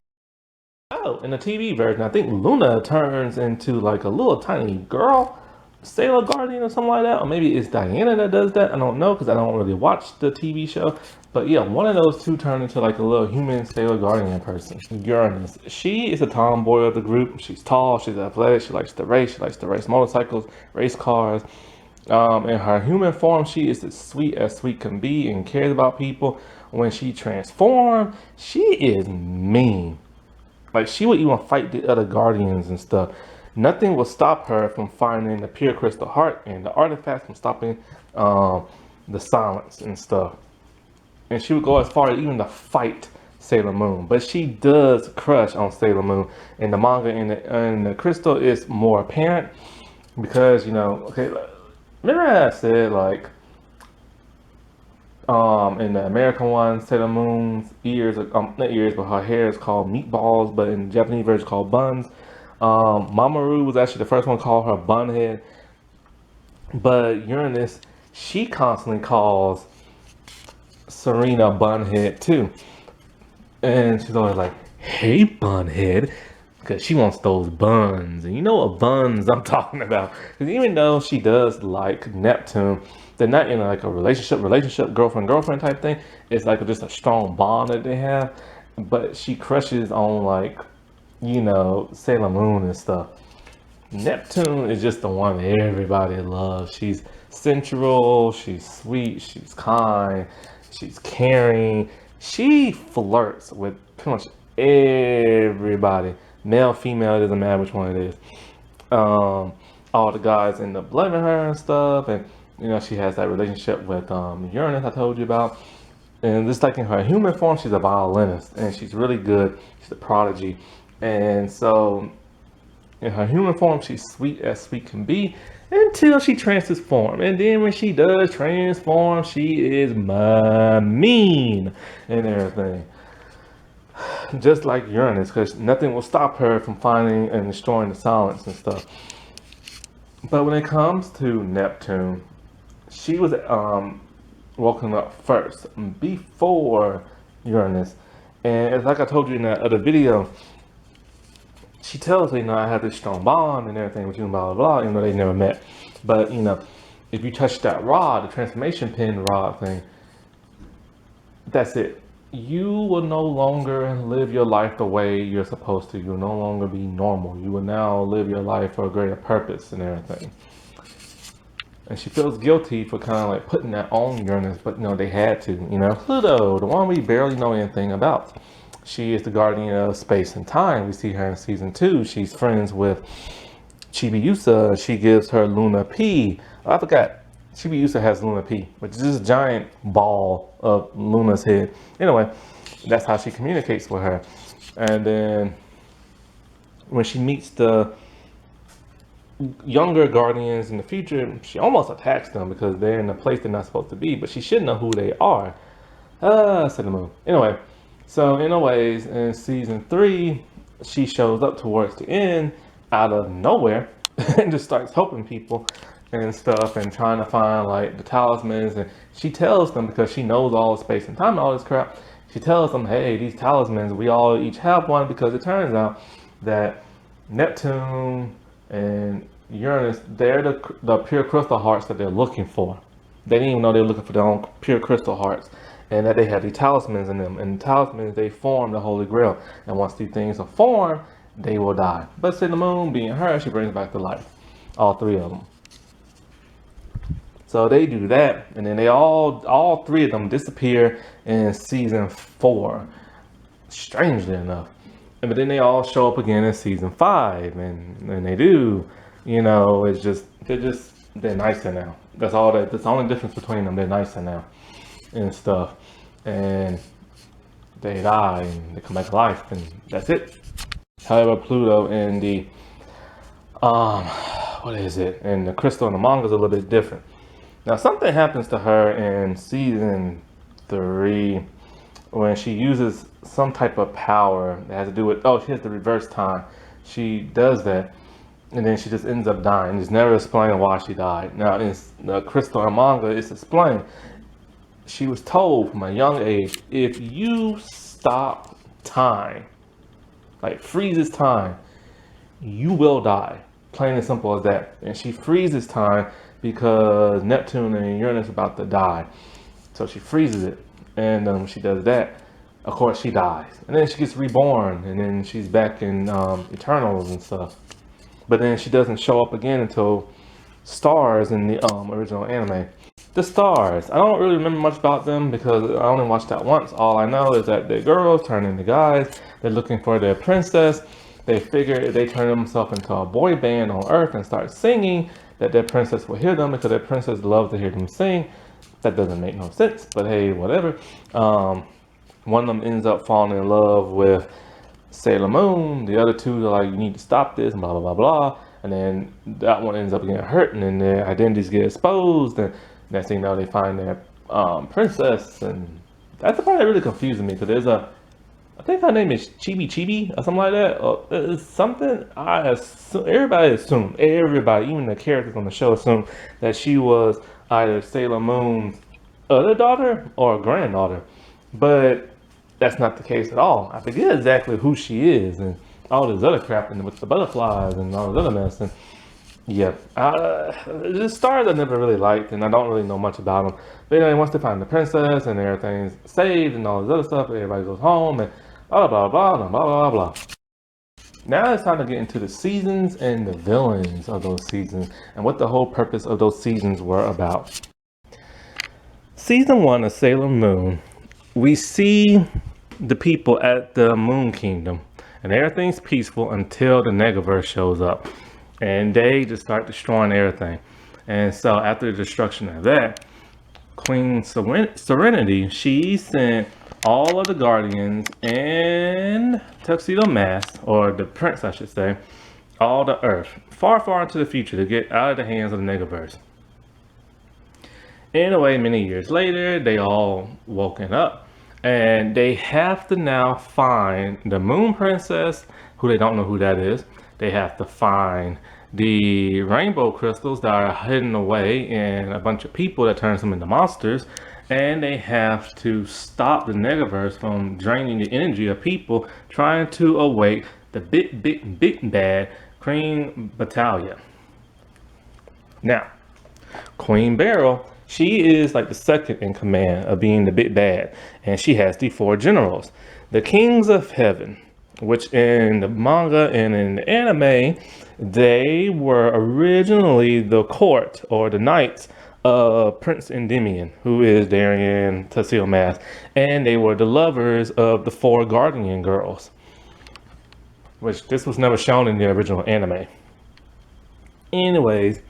in the TV version, I think Luna turns into like a little tiny girl, Sailor Guardian or something like that. Or maybe it's Diana that does that. I don't know, because I don't really watch the TV show. But yeah, one of those two turned into like a little human Sailor Guardian person. Uranus. She is a tomboy of the group. She's tall, she's athletic, she likes to race motorcycles, race cars. In her human form, she is as sweet can be and cares about people. When she transforms, she is mean. Like, she would even fight the other Guardians and stuff. Nothing will stop her from finding the pure crystal heart and the artifacts from stopping the silence and stuff. And she would go as far as even to fight Sailor Moon. But she does crush on Sailor Moon. In the manga and the crystal is more apparent. Because, you know, okay, remember I said, like, in the American one, Sailor Moon's ears, not ears, but her hair is called meatballs, but in the Japanese version it's called buns. Mamoru was actually the first one to call her bunhead. But Uranus, she constantly calls Serena Bunhead too. And she's always like, hey, Bunhead. Because she wants those buns. And you know what buns I'm talking about. Because even though she does like Neptune, they're not in like a relationship, girlfriend type thing. It's like just a strong bond that they have. But she crushes on like, Sailor Moon and stuff. Neptune is just the one that everybody loves. She's sensual, she's sweet, she's kind, she's caring. She flirts with pretty much everybody. Male, female, it doesn't matter which one it is. All the guys end up loving her and stuff. And, she has that relationship with Uranus I told you about. And just like in her human form, she's a violinist and she's really good. She's a prodigy. And so in her human form, she's sweet as sweet can be until she transforms. And then when she does transform, she is mean and everything. Just like Uranus, because nothing will stop her from finding and destroying the silence and stuff. But when it comes to Neptune, she was woken up first before Uranus. And it's like I told you in that other video, she tells me, I have this strong bond and everything with you, blah, blah, blah, even though they never met. But, if you touch that rod, the transformation pin rod thing, that's it. You will no longer live your life the way you're supposed to. You'll no longer be normal. You will now live your life for a greater purpose and everything. And she feels guilty for kind of like putting that on Uranus, but they had to, Pluto, the one we barely know anything about. She is the guardian of space and time. We see her in season 2. She's friends with Chibiusa. She gives her Luna P. I forgot. Chibiusa has Luna P, which is this giant ball of Luna's head. Anyway, that's how she communicates with her. And then when she meets the younger guardians in the future, she almost attacks them because they're in a place they're not supposed to be, but she should know who they are. Sailor Moon. Anyway, so anyways, in season 3, she shows up towards the end out of nowhere and just starts helping people and stuff and trying to find like the talismans. And she tells them, because she knows all the space and time and all this crap, she tells them, hey, these talismans, we all each have one, because it turns out that Neptune and Uranus, they're the pure crystal hearts that they're looking for. They didn't even know they were looking for their own pure crystal hearts, and that they have these talismans in them. And the talismans, they form the Holy Grail. And once these things are formed, they will die. But Sailor Moon, being her, she brings back to life all 3 of them. So they do that, and then they all 3 of them disappear in season 4, strangely enough. But then they all show up again in season 5, and they do, it's just they're nicer now. That's the only difference between them. They're nicer now and stuff, and they die and they come back to life, and that's it. However, Pluto and the and the crystal in the manga is a little bit different. Now, something happens to her in season 3 when she uses some type of power that has to do with, she has the reverse time. She does that, and then she just ends up dying. It's never explained why she died. Now, in the crystal and manga, it's explained. She was told from a young age, if you stop time, like freezes time, you will die. Plain and simple as that. And she freezes time because Neptune and Uranus are about to die. So she freezes it. And when she does that, of course she dies. And then she gets reborn. And then she's back in Eternals and stuff. But then she doesn't show up again until Stars in the original anime. The Stars, I don't really remember much about them because I only watched that once. All I know is that they're girls turn into guys. They're looking for their princess. They figure if they turn themselves into a boy band on Earth and start singing, that their princess will hear them, because their princess loves to hear them sing. That doesn't make no sense, but hey, whatever. One of them ends up falling in love with Sailor Moon. The other 2 are like, you need to stop this, blah, blah, blah, blah. And then that one ends up getting hurt, and then their identities get exposed. And next thing you know, they find their princess. And that's the part that really confuses me, because there's I think her name is Chibi or something like that. It's something I assume, everybody, even the characters on the show assume that she was either Sailor Moon's other daughter or granddaughter, but that's not the case at all. I forget exactly who she is and all this other crap and with the butterflies and all this other mess. And yeah, the stars I never really liked, and I don't really know much about them. But anyway, once they find the princess and everything's saved and all this other stuff, everybody goes home and blah blah blah blah blah blah blah. Now it's time to get into the seasons and the villains of those seasons and what the whole purpose of those seasons were about. Season 1 of Sailor Moon, we see the people at the Moon Kingdom, and everything's peaceful until the Negaverse shows up, and they just start destroying everything. And so after the destruction of that, Queen Serenity, she sent all of the Guardians and Tuxedo Mask, or the Prince I should say, all to Earth, far, far into the future to get out of the hands of the Negaverse. Anyway, many years later, they all woken up, and they have to now find the Moon Princess, who they don't know who that is. They have to find the rainbow crystals that are hidden away in a bunch of people that turns them into monsters, and they have to stop the Negaverse from draining the energy of people trying to awake the big bad Queen Battalion. Now, Queen Beryl, she is like the second in command of being the big bad, and she has the 4 generals, the Kings of Heaven, which in the manga and in the anime, they were originally the court or the knights of Prince Endymion, who is Darien Tuxedo Mask, and they were the lovers of the 4 Guardian girls, which this was never shown in the original anime. Anyways,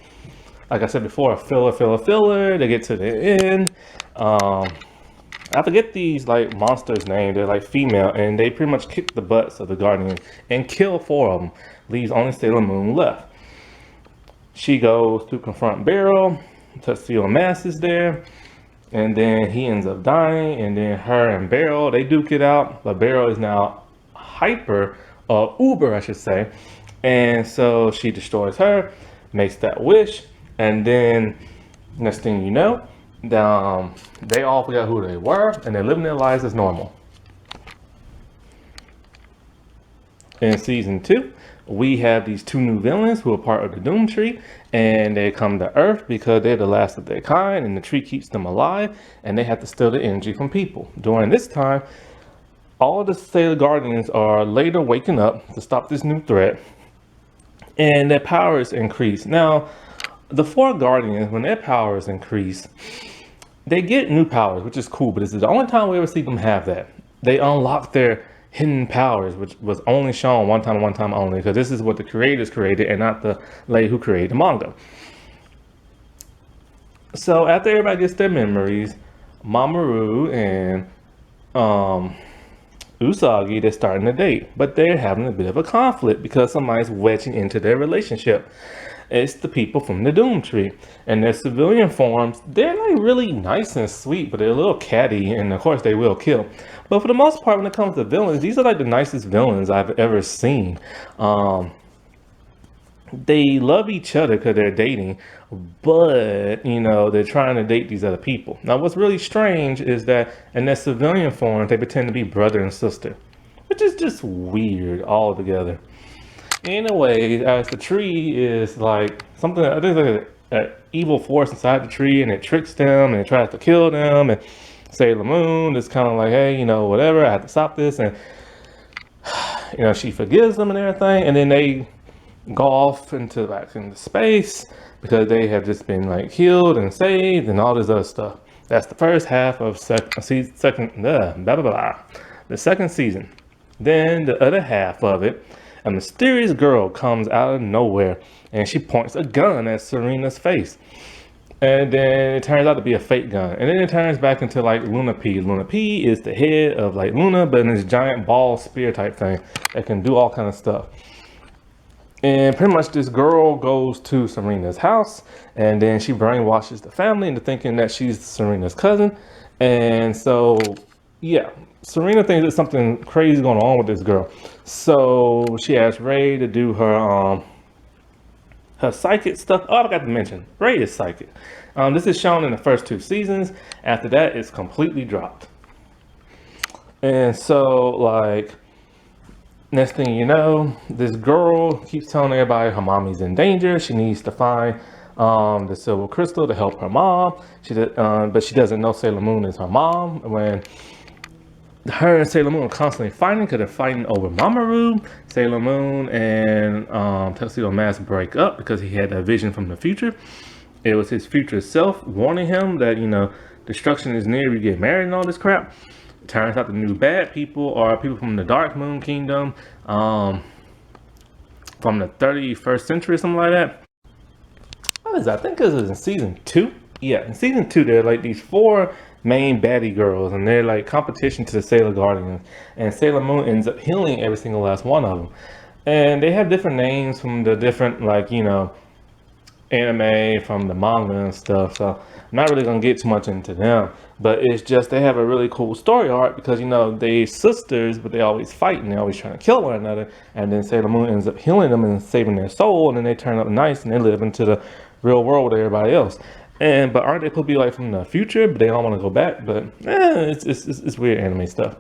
like I said before, a filler. They get to the end. I forget these like monsters' name. They're like female, and they pretty much kick the butts of the Guardians and kill 4 of them. Leaves only Sailor Moon left. She goes to confront Beryl. Tuxedo Mask is there, and then he ends up dying. And then her and Beryl, they duke it out. But Beryl is now Uber, I should say, and so she destroys her, makes that wish. And then next thing you know, they all forgot who they were, and they're living their lives as normal. In season 2, we have these 2 new villains who are part of the Doom Tree, and they come to Earth because they're the last of their kind, and the tree keeps them alive, and they have to steal the energy from people. During this time, all of the Sailor Guardians are later waking up to stop this new threat, and their powers increase. Now, the 4 Guardians, when their powers increase, they get new powers, which is cool, but this is the only time we ever see them have that. They unlock their hidden powers, which was only shown one time only, because this is what the creators created and not the lady who created the manga. So after everybody gets their memories, Mamoru and Usagi, they're starting to date, but they're having a bit of a conflict because somebody's wedging into their relationship. It's the people from the Doom Tree, and their civilian forms, they're like really nice and sweet, but they're a little catty, and of course they will kill. But for the most part, when it comes to villains, these are like the nicest villains I've ever seen. They love each other because they're dating, but you know, they're trying to date these other people. Now what's really strange is that in their civilian form, they pretend to be brother and sister, which is just weird altogether. Anyway, as the tree is like something, I think like an evil force inside the tree, and it tricks them and it tries to kill them, and Sailor Moon is kind of like, hey, you know, whatever, I have to stop this, and you know, she forgives them and everything, and then they go off back into space because they have just been like healed and saved and all this other stuff. That's the first half of the second season. Then the other half of it, a mysterious girl comes out of nowhere and she points a gun at Serena's face. And then it turns out to be a fake gun. And then it turns back into like Luna P. Luna P is the head of like Luna, but in this giant ball spear type thing that can do all kind of stuff. And pretty much this girl goes to Serena's house, and then she brainwashes the family into thinking that she's Serena's cousin. And so, yeah, Serena thinks there's something crazy going on with this girl. So she asks Ray to do her Her psychic stuff. Oh, I forgot to mention, Ray is psychic. This is shown in the first 2 seasons. After that, it's completely dropped. And so, like, next thing you know, this girl keeps telling everybody her mommy's in danger. She needs to find the silver crystal to help her mom. But she doesn't know Sailor Moon is her mom. When her and Sailor Moon are constantly fighting because they're fighting over Mamoru. Sailor Moon and Tuxedo Mask break up because he had that vision from the future. It was his future self warning him that, you know, destruction is near, you get married and all this crap. It turns out the new bad people are people from the Dark Moon Kingdom, from the 31st century or something like that. What is that? I think this is in season 2. Yeah, in season 2, there are like these 4 main baddie girls, and they're like competition to the Sailor Guardians. And Sailor Moon ends up healing every single last one of them. And they have different names from the different, like, you know, anime, from the manga and stuff. So I'm not really gonna get too much into them. But it's just they have a really cool story arc because, you know, they sisters, but they always fight and they're always trying to kill one another. And then Sailor Moon ends up healing them and saving their soul, and then they turn up nice and they live into the real world with everybody else. But aren't they supposed to be like from the future? But they don't want to go back. But it's weird anime stuff.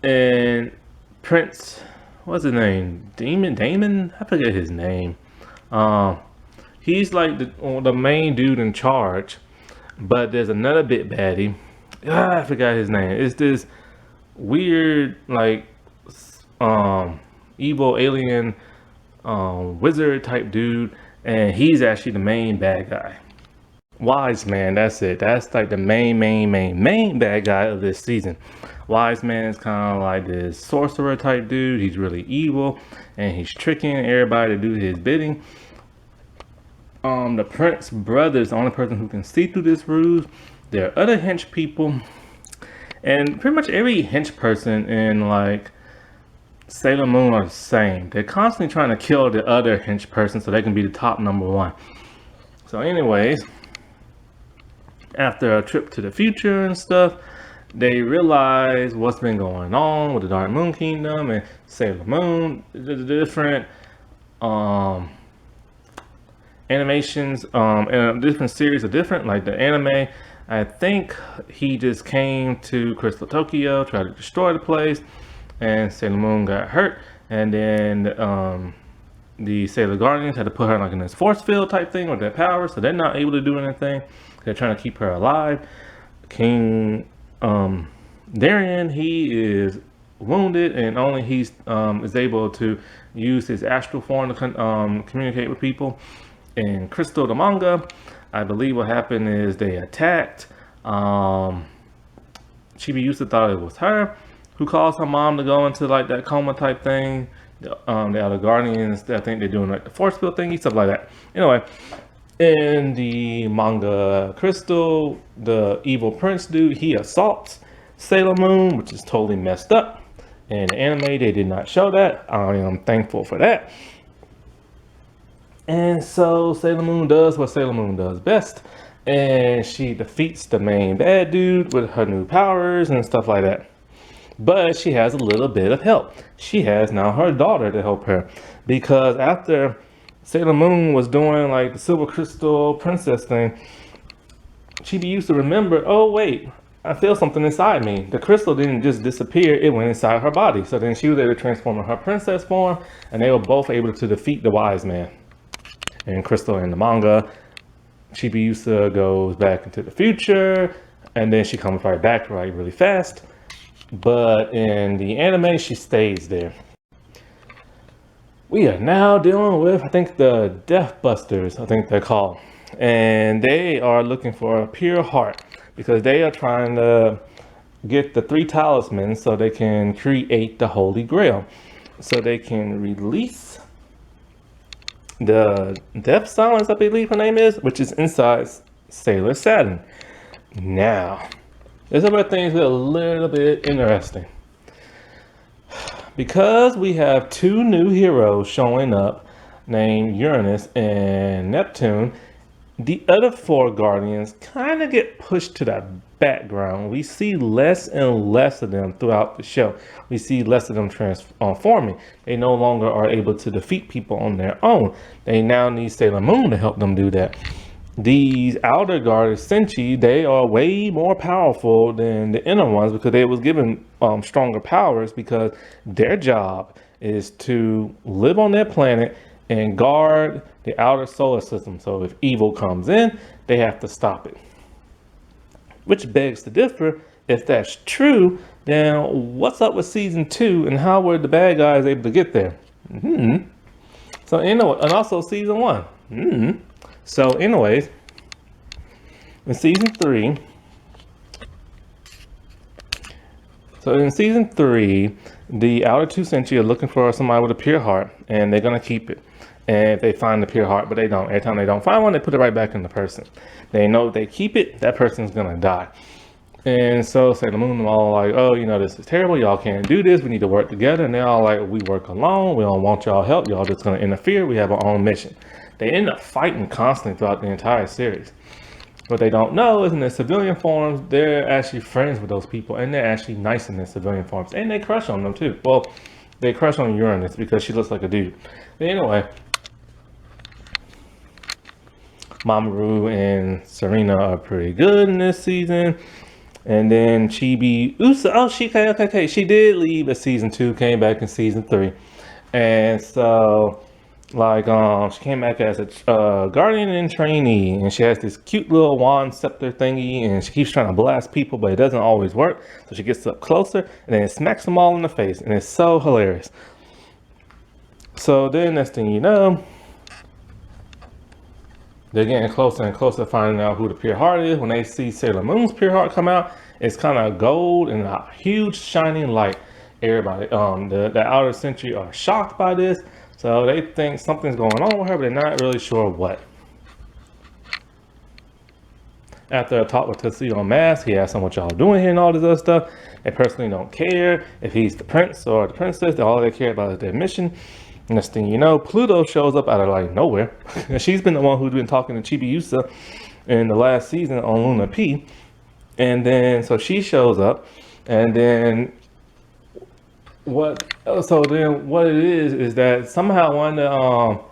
And Prince, what's his name? Damon? I forget his name. He's like the main dude in charge. But there's another bit baddie. I forgot his name. It's this weird, like, evil alien wizard type dude. And he's actually the main bad guy. Wise Man, that's it. That's like the main bad guy of this season. Wise Man is kind of like this sorcerer type dude. He's really evil, and he's tricking everybody to do his bidding. The Prince brothers, the only person who can see through this ruse. There are other hench people, and pretty much every hench person in like Sailor Moon are the same. They're constantly trying to kill the other hench person so they can be the top #1. So anyways, after a trip to the future and stuff, they realize what's been going on with the Dark Moon Kingdom and Sailor Moon. The different animations and a different series of different, like the anime, I think he just came to Crystal Tokyo, tried to destroy the place, and Sailor Moon got hurt, and then the Sailor Guardians had to put her like in this force field type thing with their powers, so they're not able to do anything. They're trying to keep her alive. King Darien, he is wounded, and only he's is able to use his astral form to communicate with people. In Crystal the manga, I believe what happened is they attacked. Chibi Yusa thought it was her who caused her mom to go into like that coma type thing. The other Guardians, I think they're doing like the force field thingy, stuff like that. Anyway, in the manga Crystal, the evil prince dude, he assaults Sailor Moon, which is totally messed up. In the anime, they did not show that. I am thankful for that. And so Sailor Moon does what Sailor Moon does best, and she defeats the main bad dude with her new powers and stuff like that. But she has a little bit of help. She has now her daughter to help her, because after Sailor Moon was doing like the Silver Crystal Princess thing, she used to remember, oh wait, I feel something inside me. The crystal didn't just disappear, it went inside her body. So then she was able to transform in her princess form, and they were both able to defeat the Wise Man. And Crystal in the manga, Chibiusa goes back into the future, and then she comes right back really fast. But in the anime, she stays there. We are now dealing with, I think, the Death Busters, I think they're called. And they are looking for a pure heart, because they are trying to get the 3 talismans so they can create the Holy Grail. So they can release the Death Silence, I believe her name is, which is inside Sailor Saturn. Now, this is where things get a little bit interesting. Because we have 2 new heroes showing up named Uranus and Neptune, The other four Guardians kind of get pushed to the background. We see less and less of them throughout the show. We see less of them transforming. They no longer are able to defeat people on their own. They now need Sailor Moon to help them do that. These outer guards, Senshi, they are way more powerful than the inner ones because they was given stronger powers because their job is to live on their planet and guard the outer solar system. So if evil comes in, they have to stop it. Which begs to differ. If that's true, then what's up with season 2 and how were the bad guys able to get there? So anyway, and also season 1. So anyways, in season 3, the outer two Senshi are looking for somebody with a pure heart, and they're gonna keep it. And if they find the pure heart, but they don't. Every time they don't find one, they put it right back in the person. They know if they keep it, that person's gonna die. And so Sailor Moon all like, oh, you know, this is terrible. Y'all can't do this. We need to work together. And they're all like, we work alone. We don't want y'all help. Y'all just gonna interfere. We have our own mission. They end up fighting constantly throughout the entire series. What they don't know is in their civilian forms, they're actually friends with those people, and they're actually nice in their civilian forms, and they crush on them too. Well, they crush on Uranus because she looks like a dude. But anyway, Mamoru and Serena are pretty good in this season. And then Chibi Usa, okay. She did leave at season 2, came back in season 3. And so, like, she came back as a guardian and trainee, and she has this cute little wand scepter thingy, and she keeps trying to blast people, but it doesn't always work. So she gets up closer, and then it smacks them all in the face, and it's so hilarious. So then next thing you know, they're getting closer and closer to finding out who the pure heart is. When they see Sailor Moon's pure heart come out, it's kind of gold and a huge shining light. Everybody, the outer Senshi are shocked by this. So they think something's going on with her, but they're not really sure what. After a talk with Tuxedo Mask, he asks them what y'all doing here and all this other stuff. They personally don't care if he's the prince or the princess. All they care about is their mission. Next thing you know, Pluto shows up out of like nowhere. She's been the one who's been talking to Chibi Usa in the last season on Luna P. And then, so she shows up, and then what it is that somehow one of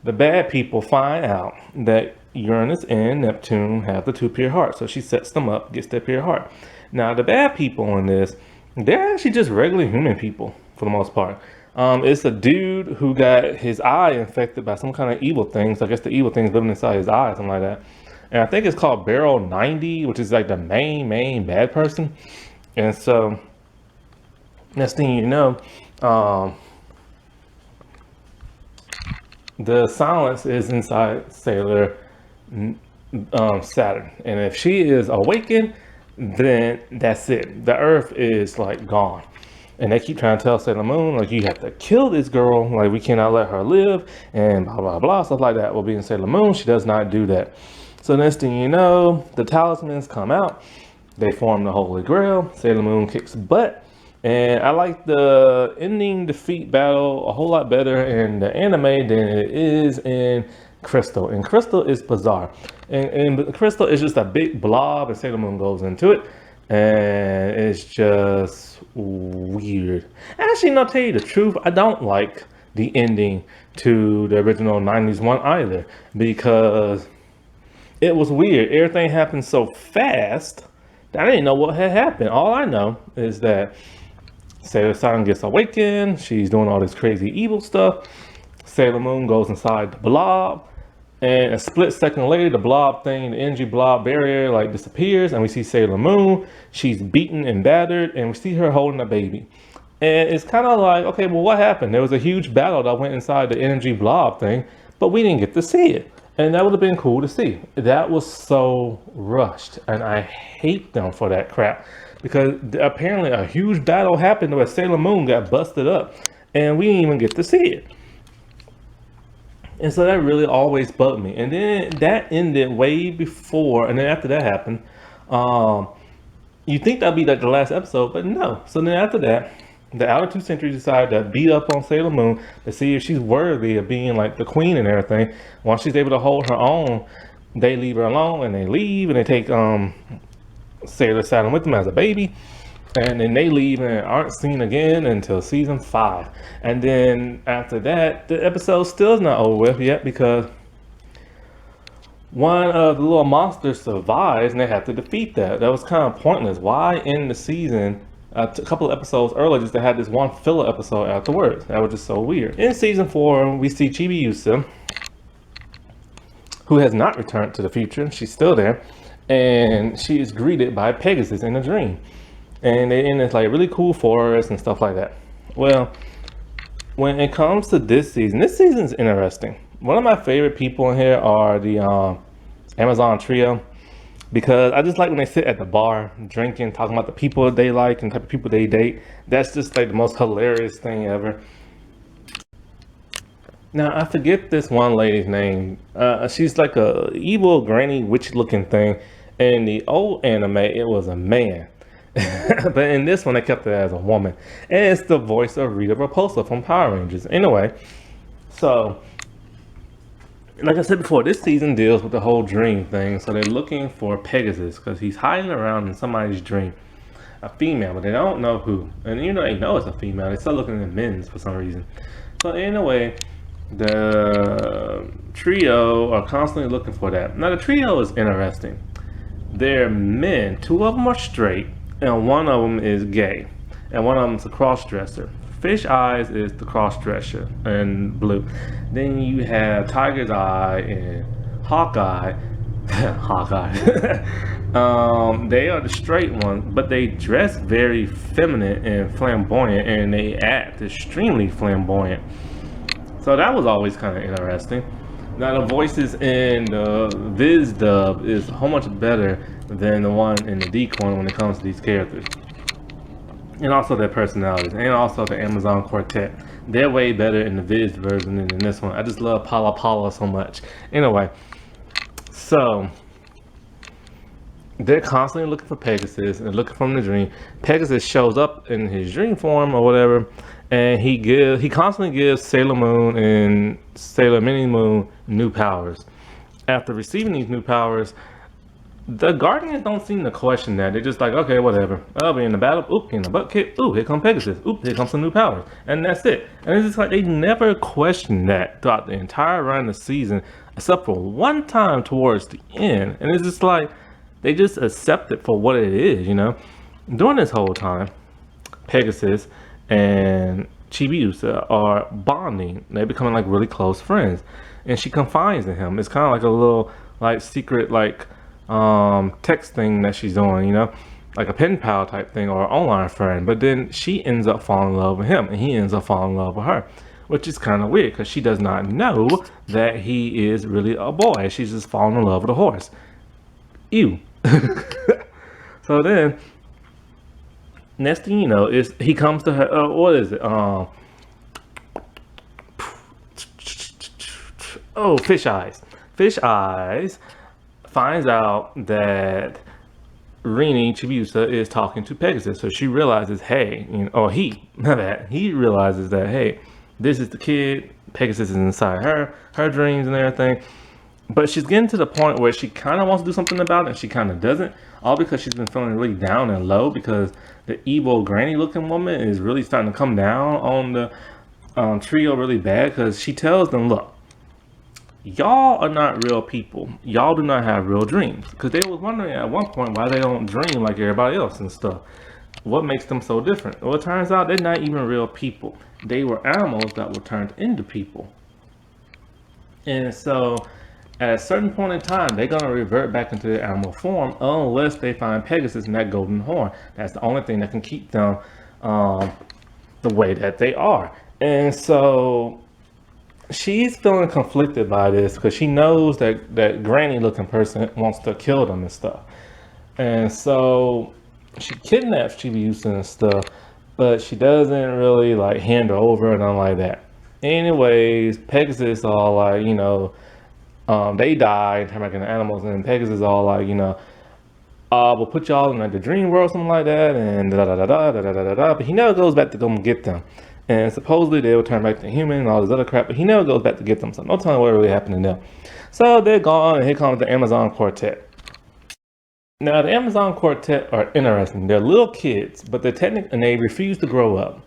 the bad people find out that Uranus and Neptune have the 2 pure hearts. So she sets them up, gets their pure heart. Now the bad people in this, they're actually just regular human people for the most part. It's a dude who got his eye infected by some kind of evil thing. So I guess the evil thing's living inside his eye, something like that. And I think it's called Barrel 90, which is like the main bad person. And so next thing you know, the silence is inside Sailor Saturn. And if she is awakened, then that's it. The Earth is like gone. And they keep trying to tell Sailor Moon, like, you have to kill this girl. Like, we cannot let her live. And blah, blah, blah, stuff like that. Well, being Sailor Moon, she does not do that. So next thing you know, the talismans come out. They form the Holy Grail. Sailor Moon kicks butt. And I like the ending defeat battle a whole lot better in the anime than it is in Crystal. And Crystal is bizarre. And Crystal is just a big blob, and Sailor Moon goes into it. And it's just weird. Actually, no, tell you the truth, I don't like the ending to the original 90s one either, because it was weird. Everything happened so fast that I didn't know what had happened. All I know is that Sailor Saturn gets awakened. She's doing all this crazy evil stuff. Sailor Moon goes inside the blob. And a split second later, the blob thing, the energy blob barrier, like disappears, and we see Sailor Moon. She's beaten and battered, and we see her holding a baby. And it's kind of like, okay, well, what happened? There was a huge battle that went inside the energy blob thing, but we didn't get to see it. And that would have been cool to see. That was so rushed, and I hate them for that crap, because apparently a huge battle happened where Sailor Moon got busted up, and we didn't even get to see it. And so that really always bugged me. And then that ended way before, and then after that happened, you think that'd be like the last episode, but no. So then after that, the outer two Sentries decide to beat up on Sailor Moon to see if she's worthy of being like the queen and everything. Once she's able to hold her own, they leave her alone, and they leave, and they take Sailor Saturn with them as a baby, and then they leave and aren't seen again until season 5. And then after that, the episode still is not over with yet because one of the little monsters survives and they have to defeat that. That was kind of pointless. Why end the season a couple of episodes earlier just to have this one filler episode afterwards? That was just so weird. In season 4, we see Chibiusa, who has not returned to the future. She's still there, and she is greeted by Pegasus in a dream. And they're in this like really cool forest and stuff like that. Well, when it comes to this season's interesting. One of my favorite people in here are the Amazon trio, because I just like when they sit at the bar drinking, talking about the people they like and type of people they date. That's just like the most hilarious thing ever. Now I forget this one lady's name. She's like a evil granny witch looking thing. In the old anime it was a man. But in this one they kept it as a woman. And it's the voice of Rita Repulsa from Power Rangers. Anyway, so like I said before, this season deals with the whole dream thing. So they're looking for Pegasus because he's hiding around in somebody's dream. A female, but they don't know who. And you know they know it's a female. They start looking at men's for some reason. So anyway, the trio are constantly looking for that. Now the trio is interesting. They're men. 2 of them are straight, and 1 of them is gay, and 1 of them is a cross-dresser. Fish Eyes is the cross-dresser in blue. Then you have Tiger's Eye and Hawkeye. Hawkeye. They are the straight ones, but they dress very feminine and flamboyant, and they act extremely flamboyant. So that was always kind of interesting. Now the voices in the Viz dub is so much better than the one in the Deke one when it comes to these characters. And also their personalities, and also the Amazon Quartet. They're way better in the Viz version than in this one. I just love Pala Pala so much. Anyway, so they're constantly looking for Pegasus and looking from the dream. Pegasus shows up in his dream form or whatever, and he constantly gives Sailor Moon and Sailor Mini Moon new powers. After receiving these new powers, the Guardians don't seem to question that. They're just like, okay, whatever. I'll be in the battle. Oop, in the butt kick. Ooh, here comes Pegasus. Oop, here comes some new powers. And that's it. And it's just like they never question that throughout the entire run of the season, except for one time towards the end. And it's just like they just accept it for what it is, you know? During this whole time, Pegasus and Chibiusa are bonding. They're becoming like really close friends. And she confides in him. It's kind of like a little like secret like text thing that she's doing, you know, like a pen pal type thing or an online friend. But then she ends up falling in love with him, and he ends up falling in love with her, which is kind of weird because she does not know that he is really a boy. She's just falling in love with a horse. Ew. So then next thing you know is he comes to her. What is it? Oh, Fish Eyes. Fish Eyes finds out that Rini Chibiusa is talking to Pegasus, so she realizes, hey, you know, or he realizes that, hey, this is the kid. Pegasus is inside her dreams and everything. But she's getting to the point where she kind of wants to do something about it, and she kind of doesn't. All because she's been feeling really down and low because the evil granny-looking woman is really starting to come down on the trio really bad. Because she tells them, look, y'all are not real people. Y'all do not have real dreams. Because they was wondering at one point why they don't dream like everybody else and stuff. What makes them so different? Well, it turns out they're not even real people. They were animals that were turned into people. And so at a certain point in time, they're going to revert back into their animal form unless they find Pegasus and that golden horn. That's the only thing that can keep them the way that they are. And so she's feeling conflicted by this because she knows that granny-looking person wants to kill them and stuff. And so she kidnaps Chibiusa and stuff, but she doesn't really like hand her over or nothing like that. Anyways, Pegasus all like, you know, they die and turn back into animals, and Pegasus all like, you know, we'll put y'all in like the dream world, something like that, and da da da da da da da da. But he never goes back to go and get them. And supposedly they will turn back to human and all this other crap, but he never goes back to get them. So no telling what really happened to them. So they're gone, and here comes the Amazon Quartet. Now the Amazon Quartet are interesting. They're little kids, but they're technically, and they refuse to grow up.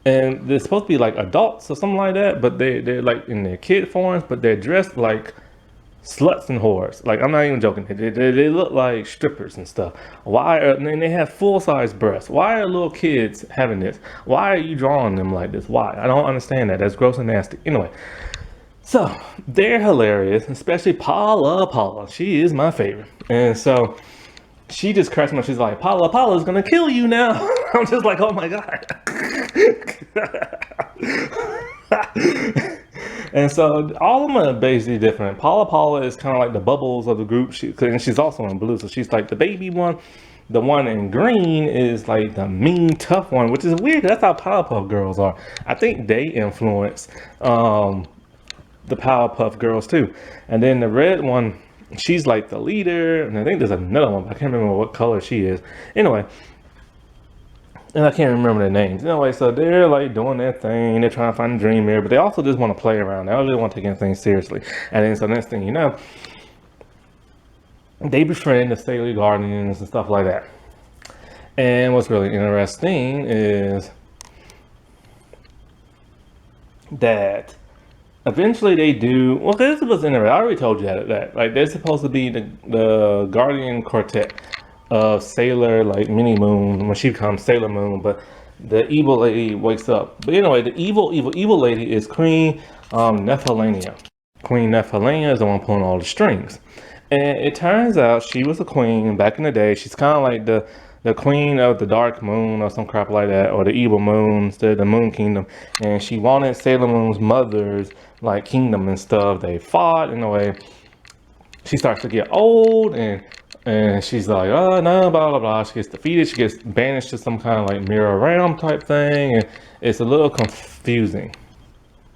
And they're supposed to be like adults or something like that, but they're like in their kid forms, but they're dressed like sluts and whores. Like, I'm not even joking. They look like strippers and stuff. Why are, and they have full-size breasts. Why are little kids having this? Why are you drawing them like this? Why? I don't understand that. That's gross and nasty. Anyway, so they're hilarious, especially Paula. She is my favorite. And so she just cracks me up. She's like, Paula's gonna kill you now. I'm just like, oh my God. And so all of them are basically different. Paula is kind of like the bubbles of the group. And she's also in blue, so she's like the baby one. The one in green is like the mean, tough one, which is weird. That's how Powerpuff Girls are. I think they influence the Powerpuff Girls too. And then the red one, she's like the leader. And I think there's another one, but I can't remember what color she is. Anyway. And I can't remember their names. Anyway, so they're like doing their thing. They're trying to find a dream mirror, but they also just want to play around. They don't really want to take anything seriously. And then so next thing you know, they befriend the Sailor Guardians and stuff like that. And what's really interesting is that eventually they do, well, this was interesting. I already told you that like they're supposed to be the Guardian Quartet of Sailor, like Mini Moon, when she becomes Sailor Moon, but the evil lady wakes up. But anyway, the evil lady is Queen Nephalania. Queen Nephalania is the one pulling all the strings. And it turns out she was a queen back in the day. She's kind of like the queen of the dark moon or some crap like that, or the evil moons, the moon kingdom. And she wanted Sailor Moon's mother's like kingdom and stuff. They fought in a way. She starts to get old, and she's like, oh no, blah blah blah. She gets defeated. She gets banished to some kind of like mirror realm type thing, and it's a little confusing.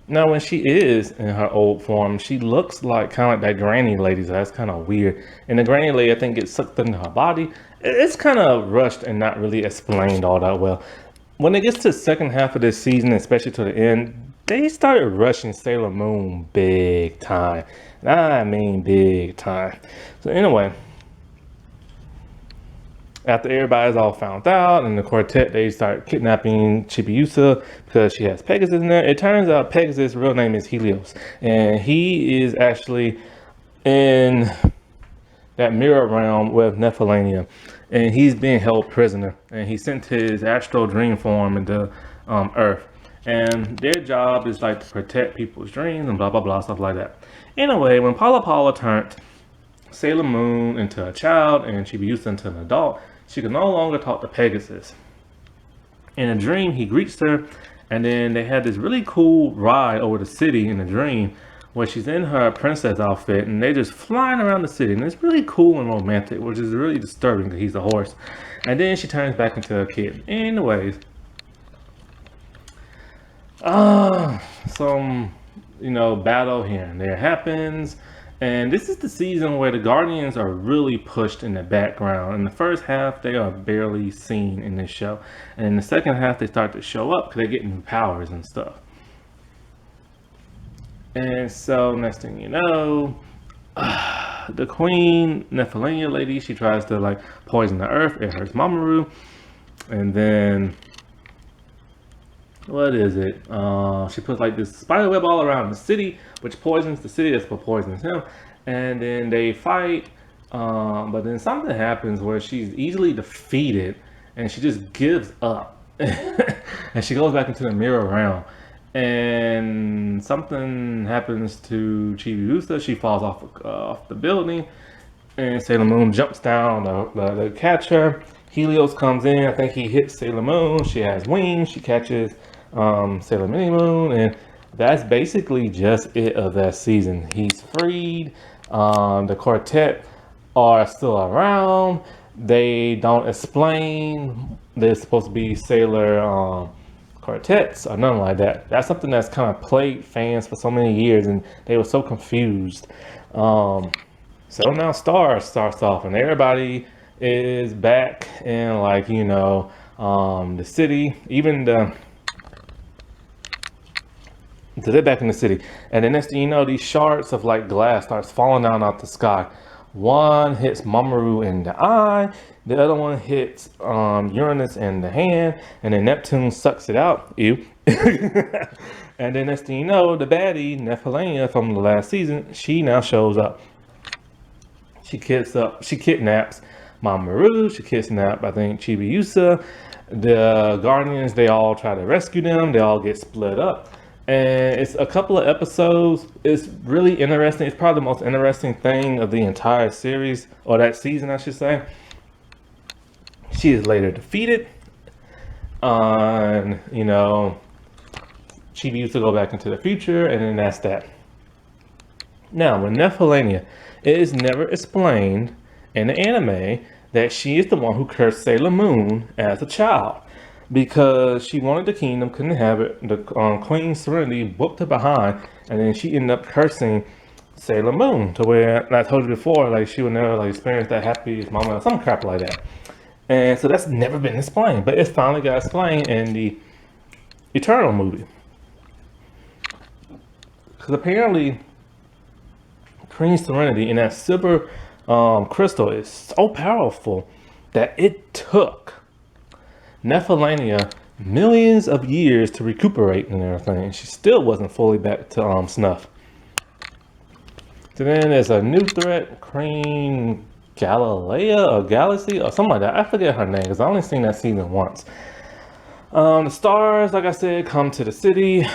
Now, when she is in her old form, she looks like kind of like that granny lady. So that's kind of weird. And the granny lady, I think, gets sucked into her body. It's kind of rushed and not really explained all that well. When it gets to the second half of this season, especially to the end, they started rushing Sailor Moon big time. I mean, big time. So anyway, after everybody's all found out and the quartet, they start kidnapping Chibiusa because she has Pegasus in there. It turns out Pegasus' real name is Helios, and he is actually in that mirror realm with Nephalania, and he's being held prisoner, and he sent his astral dream form into Earth, and their job is like to protect people's dreams and blah blah blah, stuff like that. Anyway, when Paula turned Sailor Moon into a child and Chibiusa into an adult, she could no longer talk to Pegasus. In a dream, he greets her, and then they had this really cool ride over the city in a dream where she's in her princess outfit, and they're just flying around the city, and it's really cool and romantic, which is really disturbing because he's a horse. And then she turns back into a kid. Anyways, some, battle here and there happens. And this is the season where the Guardians are really pushed in the background. In the first half, they are barely seen in this show. And in the second half, they start to show up because they get new powers and stuff. And so, next thing you know, the Queen Nephalania lady, she tries to poison the earth. It hurts Mamoru. And then, what is it? She puts this spider web all around the city, which poisons the city. That's what poisons him. And then they fight, but then something happens where she's easily defeated, and she just gives up, and she goes back into the mirror realm. And something happens to Chibiusa. She falls off the building, and Sailor Moon jumps down to catch her. Helios comes in. I think he hits Sailor Moon. She has wings. She catches Sailor Mini Moon, and that's basically just it of that season. He's freed. The quartet are still around. They don't explain they're supposed to be Sailor quartets or nothing like that. That's something that's kind of plagued fans for so many years, and they were so confused. So now Star starts off, and everybody is back in the city. Even So they're back in the city, and the next thing you know, these shards of like glass starts falling down out the sky. One hits Mamoru in the eye, the other one hits Uranus in the hand, and then Neptune sucks it out. Ew. And then next thing you know, the baddie Nephilim from the last season, she now shows up. She kidnaps Mamoru. She kidnaps, I think, Chibiusa. The Guardians, they all try to rescue them. They all get split up. And it's a couple of episodes. It's really interesting. It's probably the most interesting thing of the entire series, or that season, I should say. She is later defeated. You know, Chibi used to go back into the future, and then that's that. Now, with Nephilim, it is never explained in the anime that she is the one who cursed Sailor Moon as a child. Because she wanted the kingdom, couldn't have it. The Queen Serenity whooped her behind, and then she ended up cursing Sailor Moon to where, and I told you before, like she would never like experience that happy moment or some crap like that. And so that's never been explained, but it's finally got explained in the Eternal movie. Because apparently, Queen Serenity in that silver crystal is so powerful that it took Nephilim millions of years to recuperate and everything. She still wasn't fully back to snuff. So then there's a new threat, Queen Galilea or Galaxy or something like that. I forget her name because I only seen that season once. The stars, like I said, come to the city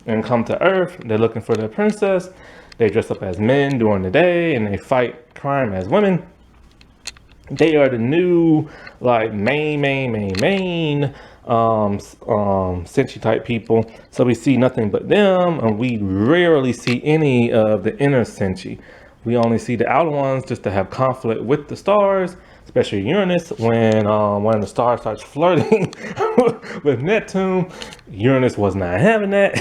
and come to Earth. They're looking for their princess. They dress up as men during the day and they fight crime as women. They are the new, like, main Senshi type people. So we see nothing but them, and we rarely see any of the inner Senshi. We only see the outer ones just to have conflict with the stars, especially Uranus. When one of the stars starts flirting with Neptune, Uranus was not having that.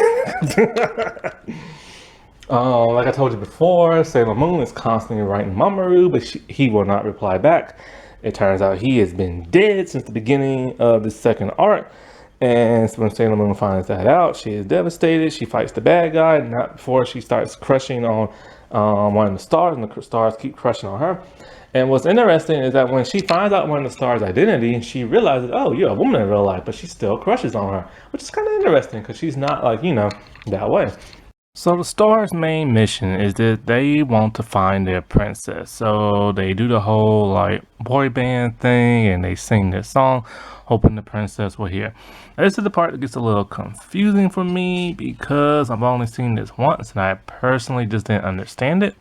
Like I told you before, Sailor Moon is constantly writing Mamoru, but he will not reply back. It turns out he has been dead since the beginning of the second arc. And so when Sailor Moon finds that out, she is devastated. She fights the bad guy, not before she starts crushing on one of the stars, and the stars keep crushing on her. And what's interesting is that when she finds out one of the stars' identity, she realizes, oh, you're a woman in real life, but she still crushes on her, which is kind of interesting because she's not like, you know, that way. So the Star's main mission is that they want to find their princess. So they do the whole like boy band thing and they sing this song, hoping the princess will hear. Now, this is the part that gets a little confusing for me because I've only seen this once and I personally just didn't understand it.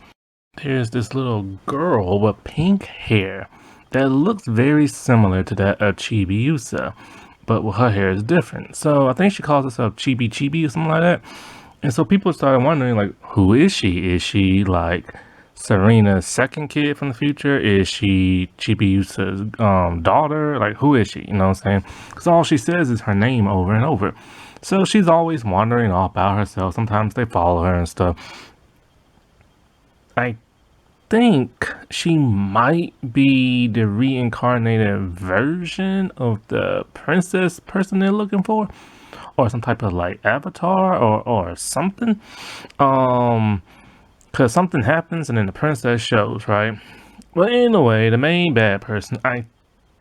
There's this little girl with pink hair that looks very similar to that of Chibiusa, but her hair is different. So I think she calls herself Chibi Chibi or something like that. And so people started wondering, like, who is she? Is she, like, Serena's second kid from the future? Is she Chibiusa's daughter? Like, who is she? You know what I'm saying? Because all she says is her name over and over. So she's always wandering all about herself. Sometimes they follow her and stuff. I think she might be the reincarnated version of the princess person they're looking for. Or some type of like avatar or something, because something happens and then the princess shows, right? Well, anyway, the main bad person, I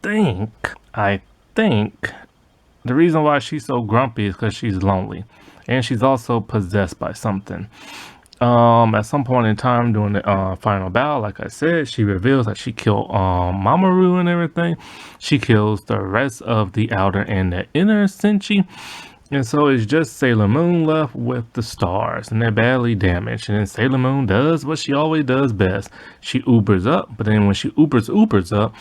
think the reason why she's so grumpy is because she's lonely, and she's also possessed by something. At some point in time during the final battle, like I said, she reveals that she killed Mamoru and everything. She kills the rest of the outer and the inner Senshi. And so it's just Sailor Moon left with the stars, and they're badly damaged. And then Sailor Moon does what she always does best. She Ubers up, but then when she Ubers up,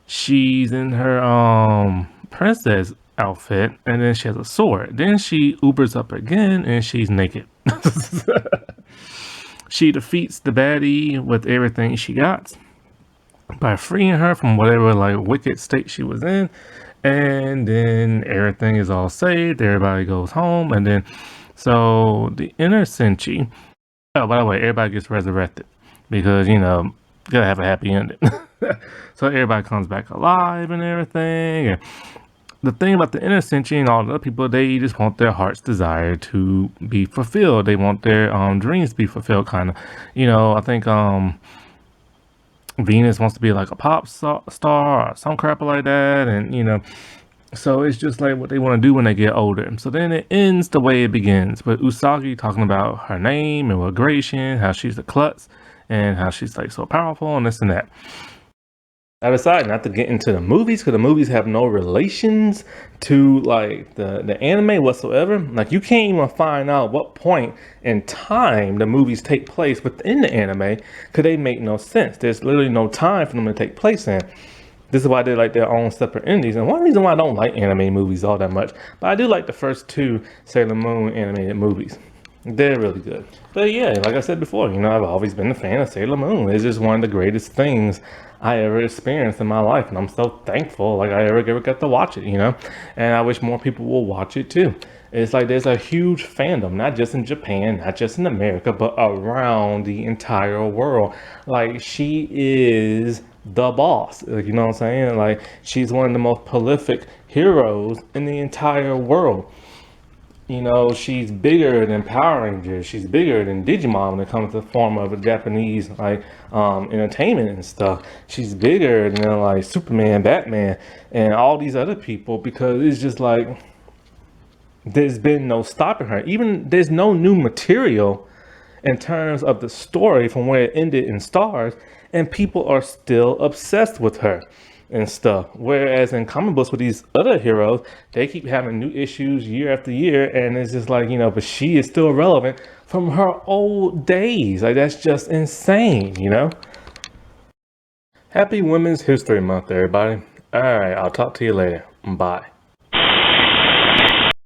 she's in her princess outfit, and then she has a sword. Then she Ubers up again, and she's naked. She defeats the baddie with everything she got by freeing her from whatever like wicked state she was in. And then everything is all saved, everybody goes home, and then so the inner Senshi, oh, by the way, everybody gets resurrected because, you know, gotta have a happy ending. So everybody comes back alive and everything, and the thing about the inner Senshi and all the other people, they just want their heart's desire to be fulfilled. They want their dreams to be fulfilled, kind of. I think Venus wants to be like a pop star or some crap like that, and so it's just like what they want to do when they get older. So then it ends the way it begins with Usagi talking about her name and what Gration, how she's a klutz, and how she's like so powerful and this and that. I decided not to get into the movies because the movies have no relations to like the anime whatsoever. Like you can't even find out what point in time the movies take place within the anime because they make no sense. There's literally no time for them to take place in. This is why they're like their own separate entities. And one reason why I don't like anime movies all that much, but I do like the first two Sailor Moon animated movies. They're really good. But yeah, like I said before, I've always been a fan of Sailor Moon. It's just one of the greatest things I ever experienced in my life. And I'm so thankful like I ever got to watch it, And I wish more people will watch it too. It's like there's a huge fandom, not just in Japan, not just in America, but around the entire world. Like she is the boss. Like, you know what I'm saying? Like she's one of the most prolific heroes in the entire world. She's bigger than Power Rangers. She's bigger than Digimon when it comes to the form of a Japanese like entertainment and stuff. She's bigger than like Superman, Batman, and all these other people because it's just like there's been no stopping her. Even there's no new material in terms of the story from where it ended in Stars, and people are still obsessed with her and stuff. Whereas in comic books with these other heroes, they keep having new issues year after year, and it's just like, but she is still relevant from her old days. Like that's just insane, Happy Women's History Month, everybody. All right, I'll talk to you later. Bye.